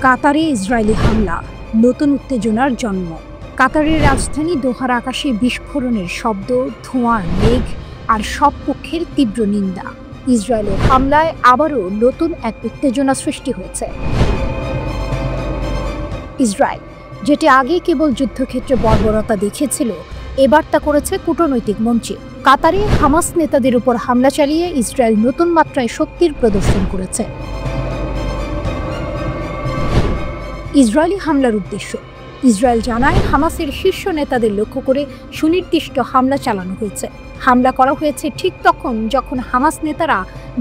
কাতারে ইসরায়েলি হামলা, নতুন উত্তেজনার জন্ম। কাতারের রাজধানী দোহার আকাশে বিস্ফোরণের শব্দ, ধোঁয়ার মেঘ আর সব পক্ষের তীব্র নিন্দা। ইসরায়েলের হামলায় আবারও নতুন এক উত্তেজনা সৃষ্টি হয়েছে। ইসরায়েল, যেটি আগে কেবল যুদ্ধক্ষেত্রে বর্বরতা দেখিয়েছিল, এবার তা করেছে কূটনৈতিক মঞ্চে। কাতারে হামাস নেতাদের উপর হামলা চালিয়ে ইসরায়েল নতুন মাত্রায় শক্তির প্রদর্শন করেছে। ইসরায়েলি হামলার উদ্দেশ্য। ইসরায়েল জানায়, হামাসের শীর্ষ নেতাদের লক্ষ্য করে সুনির্দিষ্ট হামলা চালানো হয়েছে। হামলা করা হয়েছে ঠিক তখন যখন হামাস নেতারা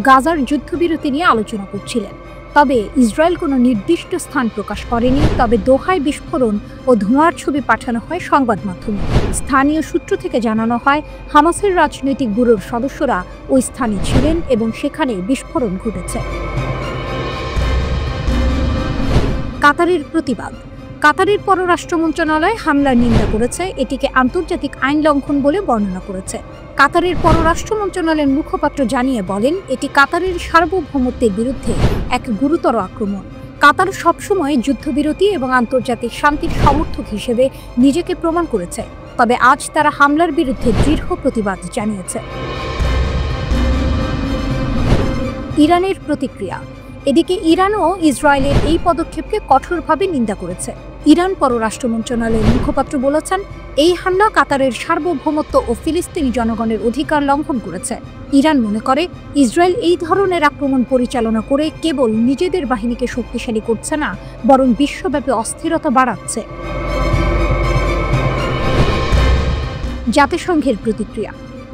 গাজার যুদ্ধবিরতি নিয়ে আলোচনা করছিলেন। তবে ইসরায়েল কোনো নির্দিষ্ট স্থান প্রকাশ করেনি। তবে দোহায় বিস্ফোরণ ও ধোঁয়ার ছবি পাঠানো হয় সংবাদ মাধ্যমে। স্থানীয় সূত্র থেকে জানানো হয়, হামাসের রাজনৈতিক ব্যুরোর সদস্যরা ওই স্থানে ছিলেন এবং সেখানে বিস্ফোরণ ঘটেছে। কাতারের প্রতিবাদ। কাতারের পররাষ্ট্র মন্ত্রণালয় হামলার নিন্দা করেছে, এটিকে আন্তর্জাতিক আইন লঙ্ঘন বলে বর্ণনা করেছে। কাতারের পররাষ্ট্র মন্ত্রণালয়ের মুখপাত্র জানিয়ে বলেন, এটি কাতারের সার্বভৌমত্বের বিরুদ্ধে এক গুরুতর আক্রমণ। কাতার সবসময় যুদ্ধবিরতি এবং আন্তর্জাতিক শান্তির সমর্থক হিসেবে নিজেকে প্রমাণ করেছে। তবে আজ তারা হামলার বিরুদ্ধে দৃঢ় প্রতিবাদ জানিয়েছে। ইরানের প্রতিক্রিয়া। এদিকে ইরানও ইসরায়েলের এই পদক্ষেপকে কঠোরভাবে নিন্দা করেছে। ইরান পররাষ্ট্র মন্ত্রণালয়ের মুখপাত্র বলেছেন, এই হামলা কাতারের সার্বভৌমত্ব ও ফিলিস্তিনি জনগণের অধিকার লঙ্ঘন করেছে। ইরান মনে করে, ইসরায়েল এই ধরনের আক্রমণ পরিচালনা করে কেবল নিজেদের বাহিনীকে শক্তিশালী করছে না, বরং বিশ্বব্যাপী অস্থিরতা বাড়াচ্ছে। জাতিসংঘের প্রতিক্রিয়া।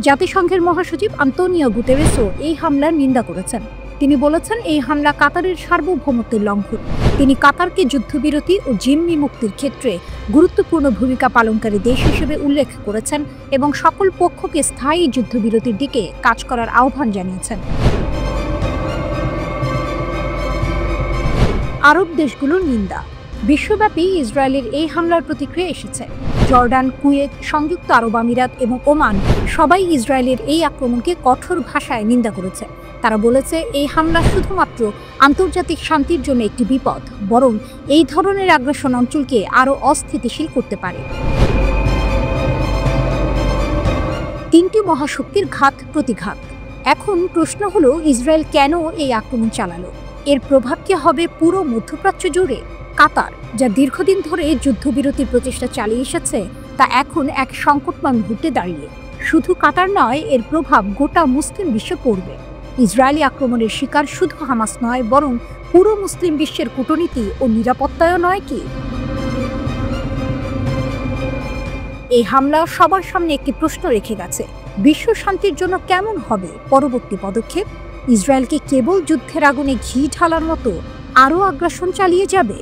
জাতিসংঘের মহাসচিব আন্তোনিও গুতেরেসও এই হামলার নিন্দা করেছেন। তিনি বলেছেন, এই হামলা কাতারের সার্বভৌমত্বের লঙ্ঘন। তিনি কাতারকে যুদ্ধবিরতি ও জিম্মি মুক্তির ক্ষেত্রে গুরুত্বপূর্ণ ভূমিকা পালনকারী দেশ হিসেবে উল্লেখ করেছেন এবং সকল পক্ষকে স্থায়ী যুদ্ধবিরতির দিকে কাজ করার আহ্বান জানিয়েছেন। আরব দেশগুলোর নিন্দা। বিশ্বব্যাপী ইসরায়েলের এই হামলার প্রতিক্রিয়া এসেছে। জর্ডান, কুয়েত, সংযুক্ত আরব আমিরাত এবং ওমান সবাই ইসরায়েলের এই আক্রমণকে কঠোর ভাষায় নিন্দা করেছে। তারা বলেছে, এই হামলা শুধুমাত্র আন্তর্জাতিক শান্তির জন্য একটি বিপদ, বরং এই ধরনের আগ্রাসন অঞ্চলকে আরও অস্থিতিশীল করতে পারে। তিনটি মহাশক্তির ঘাত প্রতিঘাত। এখন প্রশ্ন হলো, ইসরায়েল কেন এই আক্রমণ চালালো? এর প্রভাব কি হবে পুরো মধ্যপ্রাচ্য জুড়ে? কাতার, যা দীর্ঘদিন ধরে যুদ্ধবিরতির প্রচেষ্টা চালিয়ে এসেছে, তা এখন এক সংকটময় মুহূর্তে দাঁড়িয়ে। শুধু কাতার নয়, এর প্রভাব গোটা মুসলিম বিশ্বে পড়বে। ইসরায়েলি আক্রমণের শিকার শুধু হামাস নয়, বরং পুরো মুসলিম বিশ্বের কূটনীতি ও নিরাপত্তাও নয় কি? এই হামলা সবার সামনে একটি প্রশ্ন রেখে গেছে, বিশ্ব শান্তির জন্য কেমন হবে পরবর্তী পদক্ষেপ? ইসরায়েল কি কেবল যুদ্ধের আগুনে ঘি ঢালার মতো আরও আগ্রাসন চালিয়ে যাবে?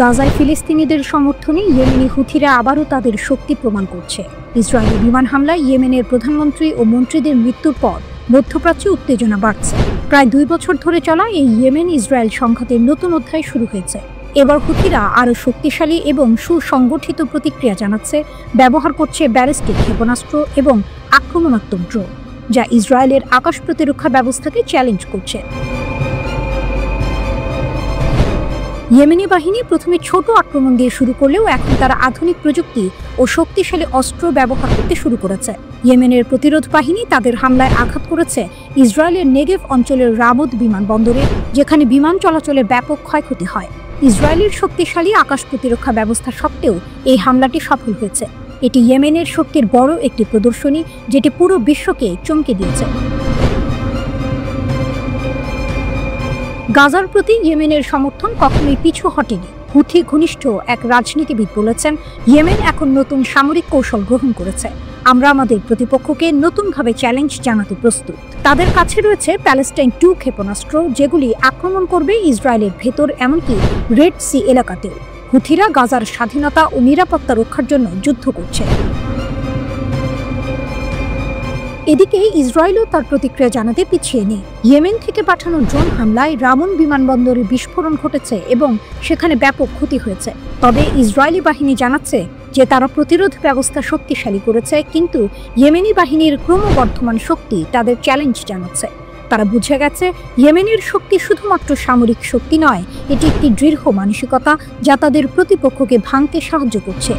গাজায় ফিলিস্তিনিদের সমর্থনে ইয়েমেনি হুথিরা আবারও তাদের শক্তি প্রমাণ করছে। ইসরায়েলি বিমান হামলায় ইয়েমেনের প্রধানমন্ত্রী ও মন্ত্রীদের মৃত্যুর পর মধ্যপ্রাচ্যে উত্তেজনা বাড়ছে। প্রায় 2 বছর ধরে চলা এই ইয়েমেন ইসরায়েল সংঘাতের নতুন অধ্যায় শুরু হয়েছে। এবার হুথিরা আরও শক্তিশালী এবং সুসংগঠিত প্রতিক্রিয়া জানাচ্ছে, ব্যবহার করছে ব্যালিস্টিক ক্ষেপণাস্ত্র এবং আক্রমণাত্মক ড্রোন, যা ইসরায়েলের আকাশ প্রতিরক্ষা ব্যবস্থাকে চ্যালেঞ্জ করছে। ইয়েমেনি বাহিনী প্রথমে ছোট আক্রমণ দিয়ে শুরু করলেও এখন তারা আধুনিক প্রযুক্তি ও শক্তিশালী অস্ত্র ব্যবহার করতে শুরু করেছে। ইয়েমেনের প্রতিরোধ বাহিনী তাদের হামলায় আঘাত করেছে ইসরায়েলের নেগেভ অঞ্চলের রামদ বিমানবন্দরে, যেখানে বিমান চলাচলে ব্যাপক ক্ষয়ক্ষতি হয়। ইসরায়েলের শক্তিশালী আকাশ প্রতিরক্ষা ব্যবস্থা সত্ত্বেও এই হামলাটি সফল হয়েছে। এটি ইয়েমেনের শক্তির বড় একটি প্রদর্শনী, যেটি পুরো বিশ্বকে চমকে দিয়েছে। গাজার প্রতি ইয়েমেনের সমর্থন কখনোই পিছু হটেনি। হুথি ঘনিষ্ঠ এক রাজনীতিবিদ বলেছেন, ইয়েমেন এখন নতুন সামরিক কৌশল গ্রহণ করেছে। আমরা আমাদের প্রতিপক্ষকে নতুনভাবে চ্যালেঞ্জ জানাতে প্রস্তুত। তাদের কাছে রয়েছে প্যালেস্টাইন 2 ক্ষেপণাস্ত্র, যেগুলি আক্রমণ করবে ইসরায়েলের ভেতর, এমনকি রেড সি এলাকাতেও। হুথিরা গাজার স্বাধীনতা ও নিরাপত্তা রক্ষার জন্য যুদ্ধ করছে। এদিকে ইসরায়েলও তার প্রতিক্রিয়া জানাতে পিছিয়ে নেই। ইয়েমেন থেকে পাঠানো ড্রোন হামলায় রামন বিমানবন্দরে বিস্ফোরণ ঘটেছে এবং সেখানে ব্যাপক ক্ষতি হয়েছে। তবে ইসরায়েলি বাহিনী জানাচ্ছে যে তারা প্রতিরোধ ব্যবস্থা শক্তিশালী করেছে, কিন্তু ইয়েমেনি বাহিনীর ক্রমবর্ধমান শক্তি তাদের চ্যালেঞ্জ জানাচ্ছে। তারা বুঝে গেছে ইয়েমেনের শক্তি শুধুমাত্র সামরিক শক্তি নয়, এটি একটি দৃঢ় মানসিকতা যা তাদের প্রতিপক্ষকে ভাঙতে সাহায্য করছে।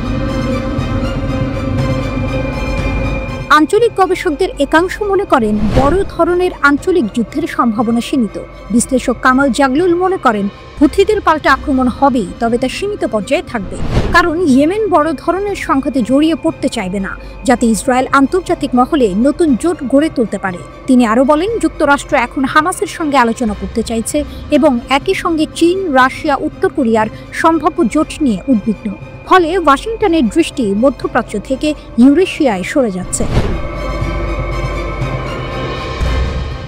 আঞ্চলিক গবেষকদের একাংশ মনে করেন বড় ধরনের আঞ্চলিক যুদ্ধের সম্ভাবনা সীমিত। বিশ্লেষক কামাল জাগলুল মনে করেন হুথিদের পাল্টা আক্রমণ হবেই, তবে তা সীমিত পর্যায়ে থাকবে, কারণ ইয়েমেন বড় ধরনের সংঘাতে জড়িয়ে পড়তে চাইবে না, যাতে ইসরায়েল আন্তর্জাতিক মহলে নতুন জোট গড়ে তুলতে পারে। তিনি আরও বলেন, যুক্তরাষ্ট্র এখন হামাসের সঙ্গে আলোচনা করতে চাইছে এবং একই সঙ্গে চীন, রাশিয়া, উত্তর কোরিয়ার সম্ভাব্য জোট নিয়ে উদ্বিগ্ন। ফলে ওয়াশিংটনের দৃষ্টি মধ্যপ্রাচ্য থেকে ইউরেশিয়ায় সরে যাচ্ছে।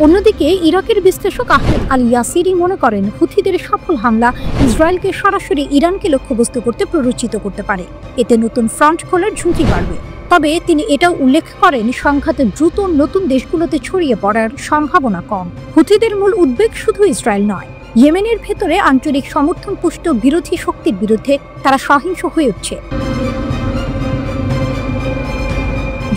অন্যদিকে ইরাকের বিশ্লেষক আহমেদ আল ইয়াসিরি মনে করেন হুথিদের সফল হামলা ইসরায়েলকে সরাসরি ইরানকে লক্ষ্যবস্তু করতে প্ররোচিত করতে পারে। এতে নতুন ফ্রন্ট খোলার ঝুঁকি বাড়বে। তবে তিনি এটাও উল্লেখ করেন সংঘাত দ্রুত নতুন দেশগুলোতে ছড়িয়ে পড়ার সম্ভাবনা কম। হুথিদের মূল উদ্বেগ শুধু ইসরায়েল নয়, ইয়েমেনের ভেতরে আঞ্চলিক সমর্থন পুষ্ট বিরোধী শক্তির বিরুদ্ধে তারা সহিংস হয়ে উঠছে।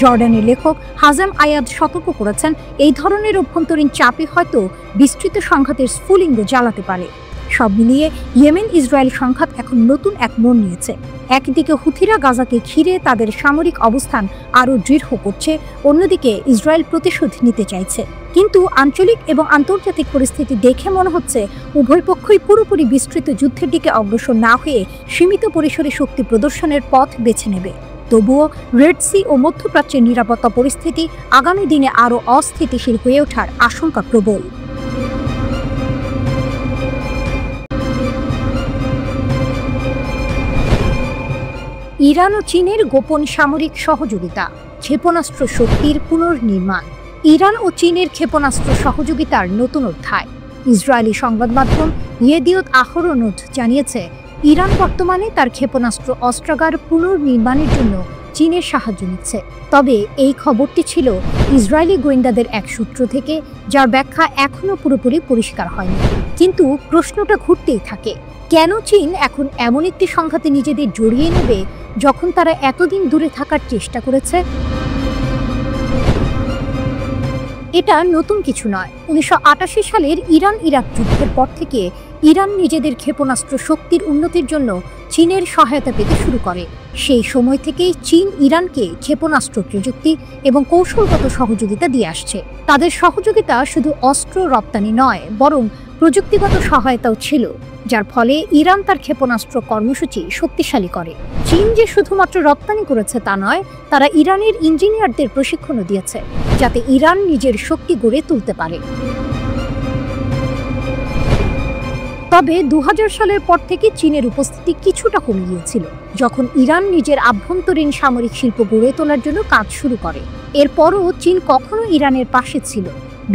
জর্ডানের লেখক হাজাম আয়াদ সতর্ক করেছেন, এই ধরনের অভ্যন্তরীণ চাপে হয়তো বিস্তৃত সংঘাতের স্ফুলিঙ্গ জ্বালাতে পারে। সব মিলিয়ে ইয়েমেন ইসরায়েল সংঘাত এখন নতুন এক মোড় নিয়েছে। একদিকে হুথিরা গাজাকে ঘিরে তাদের সামরিক অবস্থান আরও দৃঢ় করছে, অন্যদিকে ইসরায়েল প্রতিশোধ নিতে চাইছে। কিন্তু আঞ্চলিক এবং আন্তর্জাতিক পরিস্থিতি দেখে মনে হচ্ছে উভয় পক্ষই পুরোপুরি বিস্তৃত যুদ্ধের দিকে অগ্রসর না হয়ে সীমিত পরিসরে শক্তি প্রদর্শনের পথ বেছে নেবে। তবুও রেড সি ও মধ্যপ্রাচ্যের নিরাপত্তা পরিস্থিতি আগামী দিনে আরও অস্থিতিশীল হয়ে ওঠার আশঙ্কা প্রবল। ইরান ও চীনের গোপন সামরিক সহযোগিতা, ক্ষেপণাস্ত্র শক্তির পুনর্নির্মাণ। ইরান ও চীনের ক্ষেপণাস্ত্র সহযোগিতার নতুন অধ্যায়। ইসরায়েলি সংবাদ মাধ্যম ইয়েদিওত আহরোনোট জানিয়েছে, ইরান বর্তমানে তার ক্ষেপণাস্ত্র অস্ত্রাগার পুনর্নির্মাণের জন্য চীনের সাহায্য নিচ্ছে। তবে এই খবরটি ছিল ইসরায়েলি গোয়েন্দাদের এক সূত্র থেকে, যার ব্যাখ্যা এখনও পুরোপুরি পরিষ্কার হয়নি। কিন্তু প্রশ্নটা ঘুরতেই থাকে, কেন চীন এখন এমন একটি সংঘাতে নিজেদের জড়িয়ে নেবে যখন তারা এতদিন দূরে থাকার চেষ্টা করেছে? এটা নতুন কিছু নয়। 1988 সালের ইরান ইরাক যুদ্ধের পর থেকে ইরান নিজেদের ক্ষেপণাস্ত্র শক্তির উন্নতির জন্য চীনের সহায়তা পেতে শুরু করে। সেই সময় থেকেই চীন ইরানকে ক্ষেপণাস্ত্র প্রযুক্তি এবং কৌশলগত সহযোগিতা দিয়ে আসছে। তাদের সহযোগিতা শুধু অস্ত্র রপ্তানি নয়, বরং প্রযুক্তিগত সহায়তাও ছিল, যার ফলে ইরান তার ক্ষেপণাস্ত্র কর্মসূচি শক্তিশালী করে। চীন যে শুধুমাত্র রপ্তানি করেছে তা নয়, তারা ইরানের ইঞ্জিনিয়ারদের প্রশিক্ষণও দিয়েছে, যাতে ইরান নিজের শক্তি গড়ে তুলতে পারে। তবে 2000 সালের পর থেকে চীনের উপস্থিতি কিছুটা কমে গিয়েছিল, যখন ইরান নিজের আভ্যন্তরীণ সামরিক শিল্প গড়ে তোলার জন্য কাজ শুরু করে। এরপরও চীন কখনো ইরানের পাশে ছিল,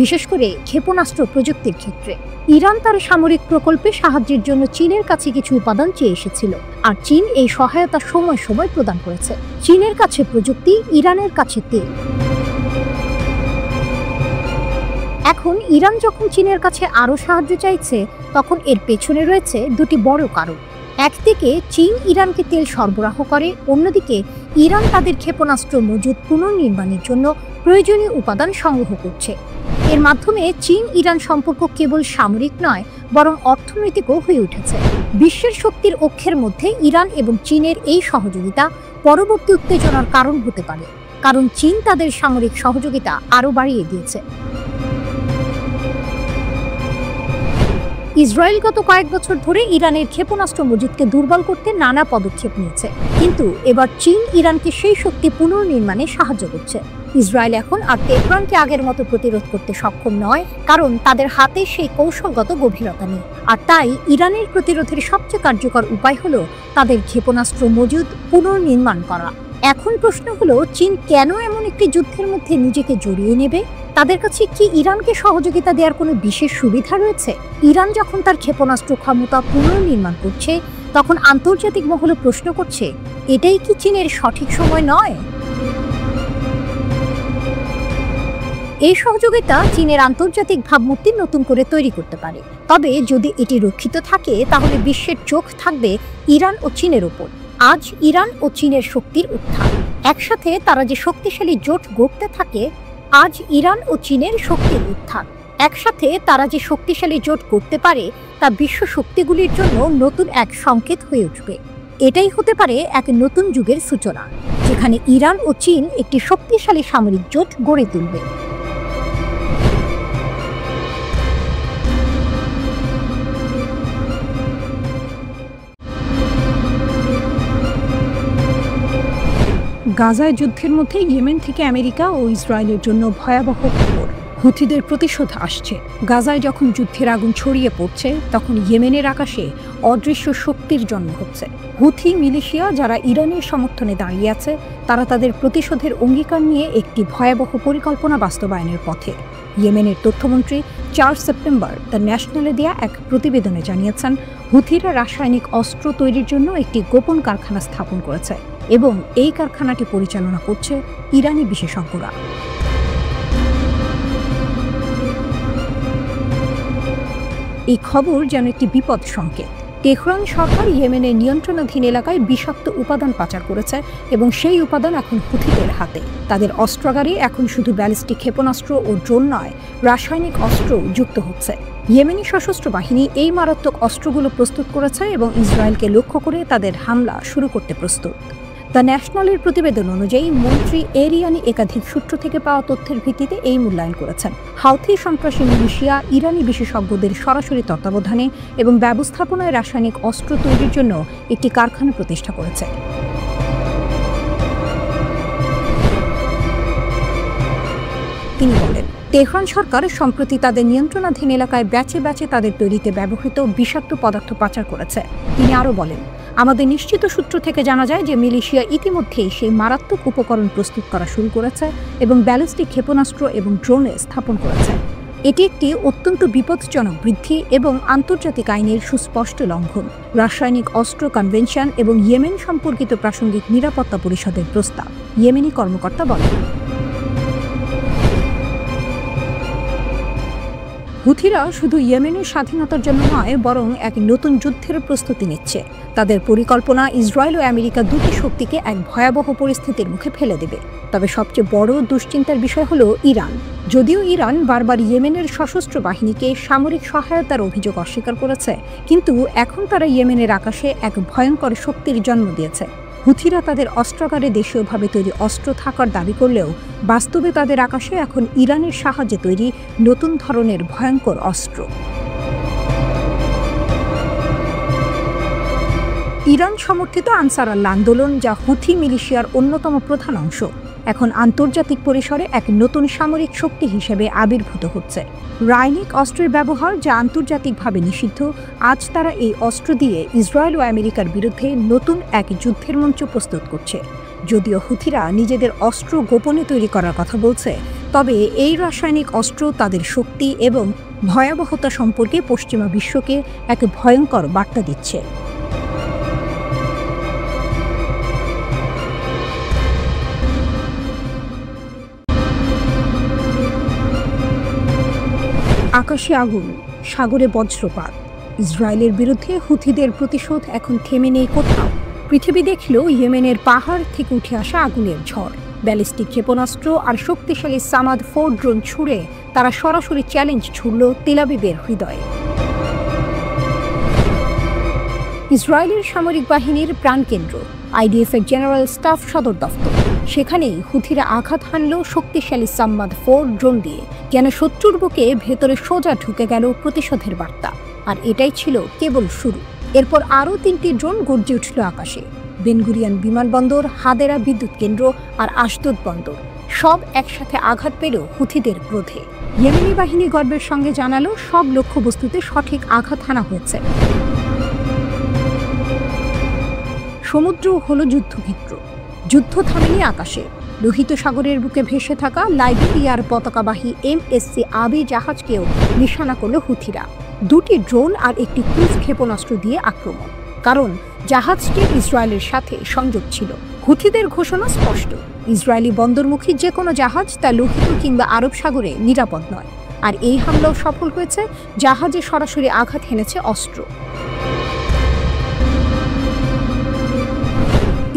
বিশেষ করে ক্ষেপণাস্ত্র প্রযুক্তির ক্ষেত্রে। ইরান তার সামরিক প্রকল্পে সাহায্যের জন্য চীনের কাছে কিছু উপাদান চেয়ে এসেছিল, আর চীন এই সহায়তা সময় সময় প্রদান করেছে। চীনের কাছে প্রযুক্তি, ইরানের কাছে তেল। এখন ইরান যখন চীনের কাছে আরও সাহায্য চাইছে, তখন এর পেছনে রয়েছে দুটি বড় কারণ। একদিকে চীন ইরানকে তেল সরবরাহ করে, অন্যদিকে ইরান তাদের ক্ষেপণাস্ত্র মজুদ পুনর্নির্মাণের জন্য প্রয়োজনীয় উপাদান সংগ্রহ করছে। এর মাধ্যমে চীন ইরান সম্পর্ক কেবল সামরিক নয়, বরং অর্থনৈতিকও হয়ে উঠেছে। বিশ্বের শক্তির অক্ষের মধ্যে ইরান এবং চীনের এই সহযোগিতা পরবর্তী উত্তেজনার কারণ হতে পারে, কারণ চীন তাদের সামরিক সহযোগিতা আরও বাড়িয়ে দিয়েছে। ইসরায়েল গত কয়েক বছর ধরে ইরানের ক্ষেপণাস্ত্র মজুদকে দুর্বল করতে নানা পদক্ষেপ নিয়েছে, কিন্তু এবার চীন ইরানকে সেই শক্তি পুনর্নির্মাণে সাহায্য করছে। ইসরায়েল এখন আর তেহরানকে আগের মতো প্রতিরোধ করতে সক্ষম নয়, কারণ তাদের হাতে সেই কৌশলগত গভীরতা নেই। আর তাই ইরানের প্রতিরোধের সবচেয়ে কার্যকর উপায় হলো তাদের ক্ষেপণাস্ত্র মজুদ পুনর্নির্মাণ করা। এখন প্রশ্ন হলো, চীন কেন এমন একটি যুদ্ধের মধ্যে নিজেকে জড়িয়ে নেবে? তাদের কাছে কি ইরানকে সহযোগিতা দেওয়ার কোনো বিশেষ সুবিধা রয়েছে? ইরান যখন তার ক্ষেপণাস্ত্র ক্ষমতা পুনর্নির্মাণ করছে, তখন আন্তর্জাতিক মহলে প্রশ্ন করছে, এটাই কি চীনের সঠিক সময় নয়? এই সহযোগিতা চীনের আন্তর্জাতিক ভাবমূর্তি নতুন করে তৈরি করতে পারে। তবে যদি এটি রক্ষিত থাকে, তাহলে বিশ্বের চোখ থাকবে ইরান ও চীনের উপর। আজ ইরান ও চীনের শক্তির উত্থান, একসাথে তারা যে শক্তিশালী জোট গড়তে থাকে, আজ ইরান ও চীনের শক্তির উত্থান, একসাথে তারা যে শক্তিশালী জোট করতে পারে তা বিশ্ব শক্তিগুলির জন্য নতুন এক সংকেত হয়ে উঠবে। এটাই হতে পারে এক নতুন যুগের সূচনা, যেখানে ইরান ও চীন একটি শক্তিশালী সামরিক জোট গড়ে তুলবে। গাজায় যুদ্ধের মধ্যে ইয়েমেন থেকে আমেরিকা ও ইসরায়েলের জন্য ভয়াবহ খবর। হুথিদের প্রতিশোধ আসছে। গাজায় যখন যুদ্ধের আগুন ছড়িয়ে পড়ছে, তখন ইয়েমেনের আকাশে অদৃশ্য শক্তির জন্ম হচ্ছে। হুথি মিলিশিয়া, যারা ইরানের সমর্থনে দাঁড়িয়ে আছে, তারা তাদের প্রতিশোধের অঙ্গীকার নিয়ে একটি ভয়াবহ পরিকল্পনা বাস্তবায়নের পথে। ইয়েমেনের তথ্যমন্ত্রী 4 সেপ্টেম্বর দ্য ন্যাশনালে দেয়া এক প্রতিবেদনে জানিয়েছেন, হুথিরা রাসায়নিক অস্ত্র তৈরির জন্য একটি গোপন কারখানা স্থাপন করেছে এবং এই কারখানাটি পরিচালনা করছে ইরানি বিশেষজ্ঞরা। এই খবর যেন একটি বিপদ সংকেত। তেহরান সরকার ইয়েমেনের নিয়ন্ত্রণাধীন এলাকায় বিষাক্ত উপাদান পাচার করেছে এবং সেই উপাদান এখন হুথিদের হাতে। তাদের অস্ত্রাগারে এখন শুধু ব্যালিস্টিক ক্ষেপণাস্ত্র ও ড্রোন নয়, রাসায়নিক অস্ত্র যুক্ত হচ্ছে। ইয়েমেনি সশস্ত্র বাহিনী এই মারাত্মক অস্ত্রগুলো প্রস্তুত করেছে এবং ইসরায়েলকে লক্ষ্য করে তাদের হামলা শুরু করতে প্রস্তুত। দ্য ন্যাশনালের প্রতিবেদন অনুযায়ী মন্ত্রী এরিয়ানি একাধিক সূত্র থেকে পাওয়া তথ্যের ভিত্তিতে এই মূল্যায়ন করেছেন। হাউথি সন্ত্রাসী মিলিশিয়া ইরানি বিশেষজ্ঞদের সরাসরি তত্ত্বাবধানে এবং ব্যবস্থাপনায় রাসায়নিক অস্ত্র তৈরির জন্য একটি কারখানা প্রতিষ্ঠা করেছে। তিনি বলেন, তেহরান সরকার সম্প্রতি তাদের নিয়ন্ত্রণাধীন এলাকায় ব্যাচে ব্যাচে তাদের তৈরিতে ব্যবহৃত বিষাক্ত পদার্থ পাচার করেছে। তিনি আরও বলেন, আমাদের নিশ্চিত সূত্র থেকে জানা যায় যে মিলিশিয়া ইতিমধ্যেই সেই মারাত্মক উপকরণ প্রস্তুত করা শুরু করেছে এবং ব্যালিস্টিক ক্ষেপণাস্ত্র এবং ড্রোনে স্থাপন করেছে। এটি একটি অত্যন্ত বিপজ্জনক বৃদ্ধি এবং আন্তর্জাতিক আইনের সুস্পষ্ট লঙ্ঘন। রাসায়নিক অস্ত্র কনভেনশন এবং ইয়েমেন সম্পর্কিত প্রাসঙ্গিক নিরাপত্তা পরিষদের প্রস্তাব, ইয়েমেনি কর্মকর্তা বলেন। হুথিরা শুধু ইয়েমেনের স্বাধীনতার জন্য নয়, বরং এক নতুন যুদ্ধের প্রস্তুতি নিচ্ছে। তাদের পরিকল্পনা ইসরায়েল ও আমেরিকা দুটি শক্তিকে এক ভয়াবহ পরিস্থিতির মুখে ফেলে দেবে। তবে সবচেয়ে বড় দুশ্চিন্তার বিষয় হলো ইরান। যদিও ইরান বারবার ইয়েমেনের সশস্ত্র বাহিনীকে সামরিক সহায়তার অভিযোগ অস্বীকার করেছে, কিন্তু এখন তারা ইয়েমেনের আকাশে এক ভয়ঙ্কর শক্তির জন্ম দিয়েছে। হুথিরা তাদের অস্ত্রাগারে দেশীয়ভাবে তৈরি অস্ত্র থাকার দাবি করলেও বাস্তবে তাদের আকাশে এখন ইরানের সাহায্যে তৈরি নতুন ধরনের ভয়ঙ্কর অস্ত্র। ইরান সমর্থিত আনসার আল্লাহ আন্দোলন, যা হুথি মিলিশিয়ার অন্যতম প্রধান অংশ, এখন আন্তর্জাতিক পরিসরে এক নতুন সামরিক শক্তি হিসেবে আবির্ভূত হচ্ছে। রাসায়নিক অস্ত্রের ব্যবহার, যা আন্তর্জাতিকভাবে নিষিদ্ধ, আজ তারা এই অস্ত্র দিয়ে ইসরায়েল ও আমেরিকার বিরুদ্ধে নতুন এক যুদ্ধের মঞ্চ প্রস্তুত করছে। যদিও হুথিরা নিজেদের অস্ত্র গোপনে তৈরি করার কথা বলছে, তবে এই রাসায়নিক অস্ত্র তাদের শক্তি এবং ভয়াবহতা সম্পর্কে পশ্চিমা বিশ্বকে এক ভয়ঙ্কর বার্তা দিচ্ছে। আকাশে আগুন, সাগরে বজ্রপাত। ইসরায়েলের বিরুদ্ধে হুথিদের প্রতিশোধ এখন থেমে নেই কোথাও। পৃথিবী দেখল ইয়েমেনের পাহাড় থেকে উঠে আসা আগুনের ঝড়। ব্যালিস্টিক ক্ষেপণাস্ত্র আর শক্তিশালী সামাদ 4 ড্রোন ছুড়ে তারা সরাসরি চ্যালেঞ্জ ছুড়ল তেল আবিবের হৃদয়ে। ইসরায়েলের সামরিক বাহিনীর প্রাণকেন্দ্র, আইডিএফের জেনারেল স্টাফ সদর দফতর, সেখানেই হুথিরা আঘাত হানল শক্তিশালী সাম্মাদ 4 ড্রোন দিয়ে। যেন শত্রুর বুকে ভেতরে সোজা ঢুকে গেল প্রতিশোধের বার্তা। আর এটাই ছিল কেবল শুরু। এরপর আরও 3টি ড্রোন গর্জে উঠল আকাশে। বেনগুরিয়ান বিমানবন্দর, হাদেরা বিদ্যুৎ কেন্দ্র আর আশদোদ বন্দর সব একসাথে আঘাত পেল হুথিদের ক্রোধে। ইয়েমেনি বাহিনী গর্বের সঙ্গে জানালো, সব লক্ষ্যবস্তুতে সঠিক আঘাত হানা হয়েছে। সমুদ্র হলো যুদ্ধক্ষেত্র। যুদ্ধ থামেনি আকাশে। লোহিত সাগরের বুকে ভেসে থাকা লাইবেরিয়ার পতাকাবাহী MSC আবি জাহাজকেও নিশানা করল হুথিরা। 2টি ড্রোন আর একটি ক্রুজ ক্ষেপণাস্ত্র দিয়ে আক্রমণ, কারণ জাহাজটি ইসরায়েলের সাথে সংযোগ ছিল। হুথিদের ঘোষণা স্পষ্ট, ইসরায়েলি বন্দরমুখী যে কোনো জাহাজ তা লোহিত কিংবা আরব সাগরে নিরাপদ নয়। আর এই হামলাও সফল হয়েছে। জাহাজে সরাসরি আঘাত হেনেছে অস্ত্র।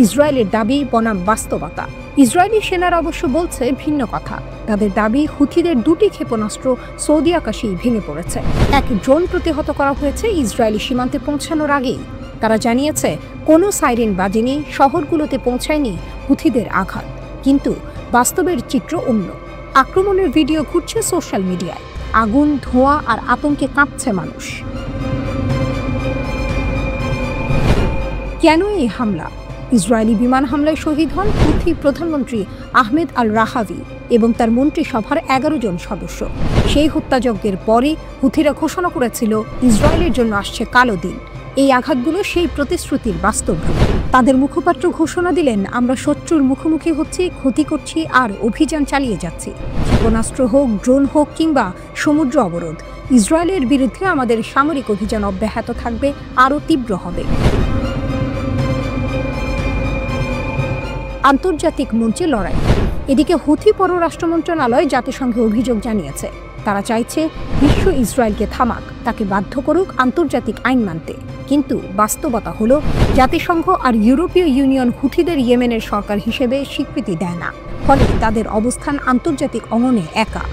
ইসরায়েলের দাবি বনাম বাস্তবতা। ইসরায়েলি সেনারা অবশ্য বলছে ভিন্ন কথা। তাদের দাবি, হুথিদের 2টি ক্ষেপণাস্ত্র সৌদি আকাশেই ভেঙে পড়েছে। এক ড্রোন প্রতিহত করা হয়েছে ইসরায়েলি সীমান্তে পৌঁছানোর আগেই। তারা জানিয়েছে কোনো সাইরেন বাজেনি, শহরগুলোতে পৌঁছায়নি হুথিদের আঘাত। কিন্তু বাস্তবের চিত্র অন্য। আক্রমণের ভিডিও ঘুরছে সোশ্যাল মিডিয়ায়। আগুন, ধোঁয়া আর আতঙ্কে কাঁপছে মানুষ। কেন এই হামলা? ইসরায়েলি বিমান হামলায় শহীদ হন হুথি প্রধানমন্ত্রী আহমেদ আল রাহাভি এবং তার মন্ত্রিসভার 11 জন সদস্য। সেই হত্যাযজ্ঞের পরে হুথিরা ঘোষণা করেছিল ইসরায়েলের জন্য আসছে কালো দিন। এই আঘাতগুলো সেই প্রতিশ্রুতির বাস্তব রূপ। তাদের মুখপাত্র ঘোষণা দিলেন, আমরা শত্রুর মুখোমুখি হচ্ছি, ক্ষতি করছি আর অভিযান চালিয়ে যাচ্ছি। ক্ষেপণাস্ত্র হোক, ড্রোন হোক কিংবা সমুদ্র অবরোধ, ইসরায়েলের বিরুদ্ধে আমাদের সামরিক অভিযান অব্যাহত থাকবে, আরও তীব্র হবে। আন্তর্জাতিক মঞ্চে লড়াই। এদিকে হুথি পররাষ্ট্র মন্ত্রণালয় জাতিসংঘে অভিযোগ জানিয়েছে। তারা চাইছে বিশ্ব ইসরায়েলকে থামাক, তাকে বাধ্য করুক আন্তর্জাতিক আইন মানতে। কিন্তু বাস্তবতা হলো জাতিসংঘ আর ইউরোপীয় ইউনিয়ন হুথিদের ইয়েমেনের সরকার হিসেবে স্বীকৃতি দেয় না। ফলে তাদের অবস্থান আন্তর্জাতিক অঙ্গনে একা।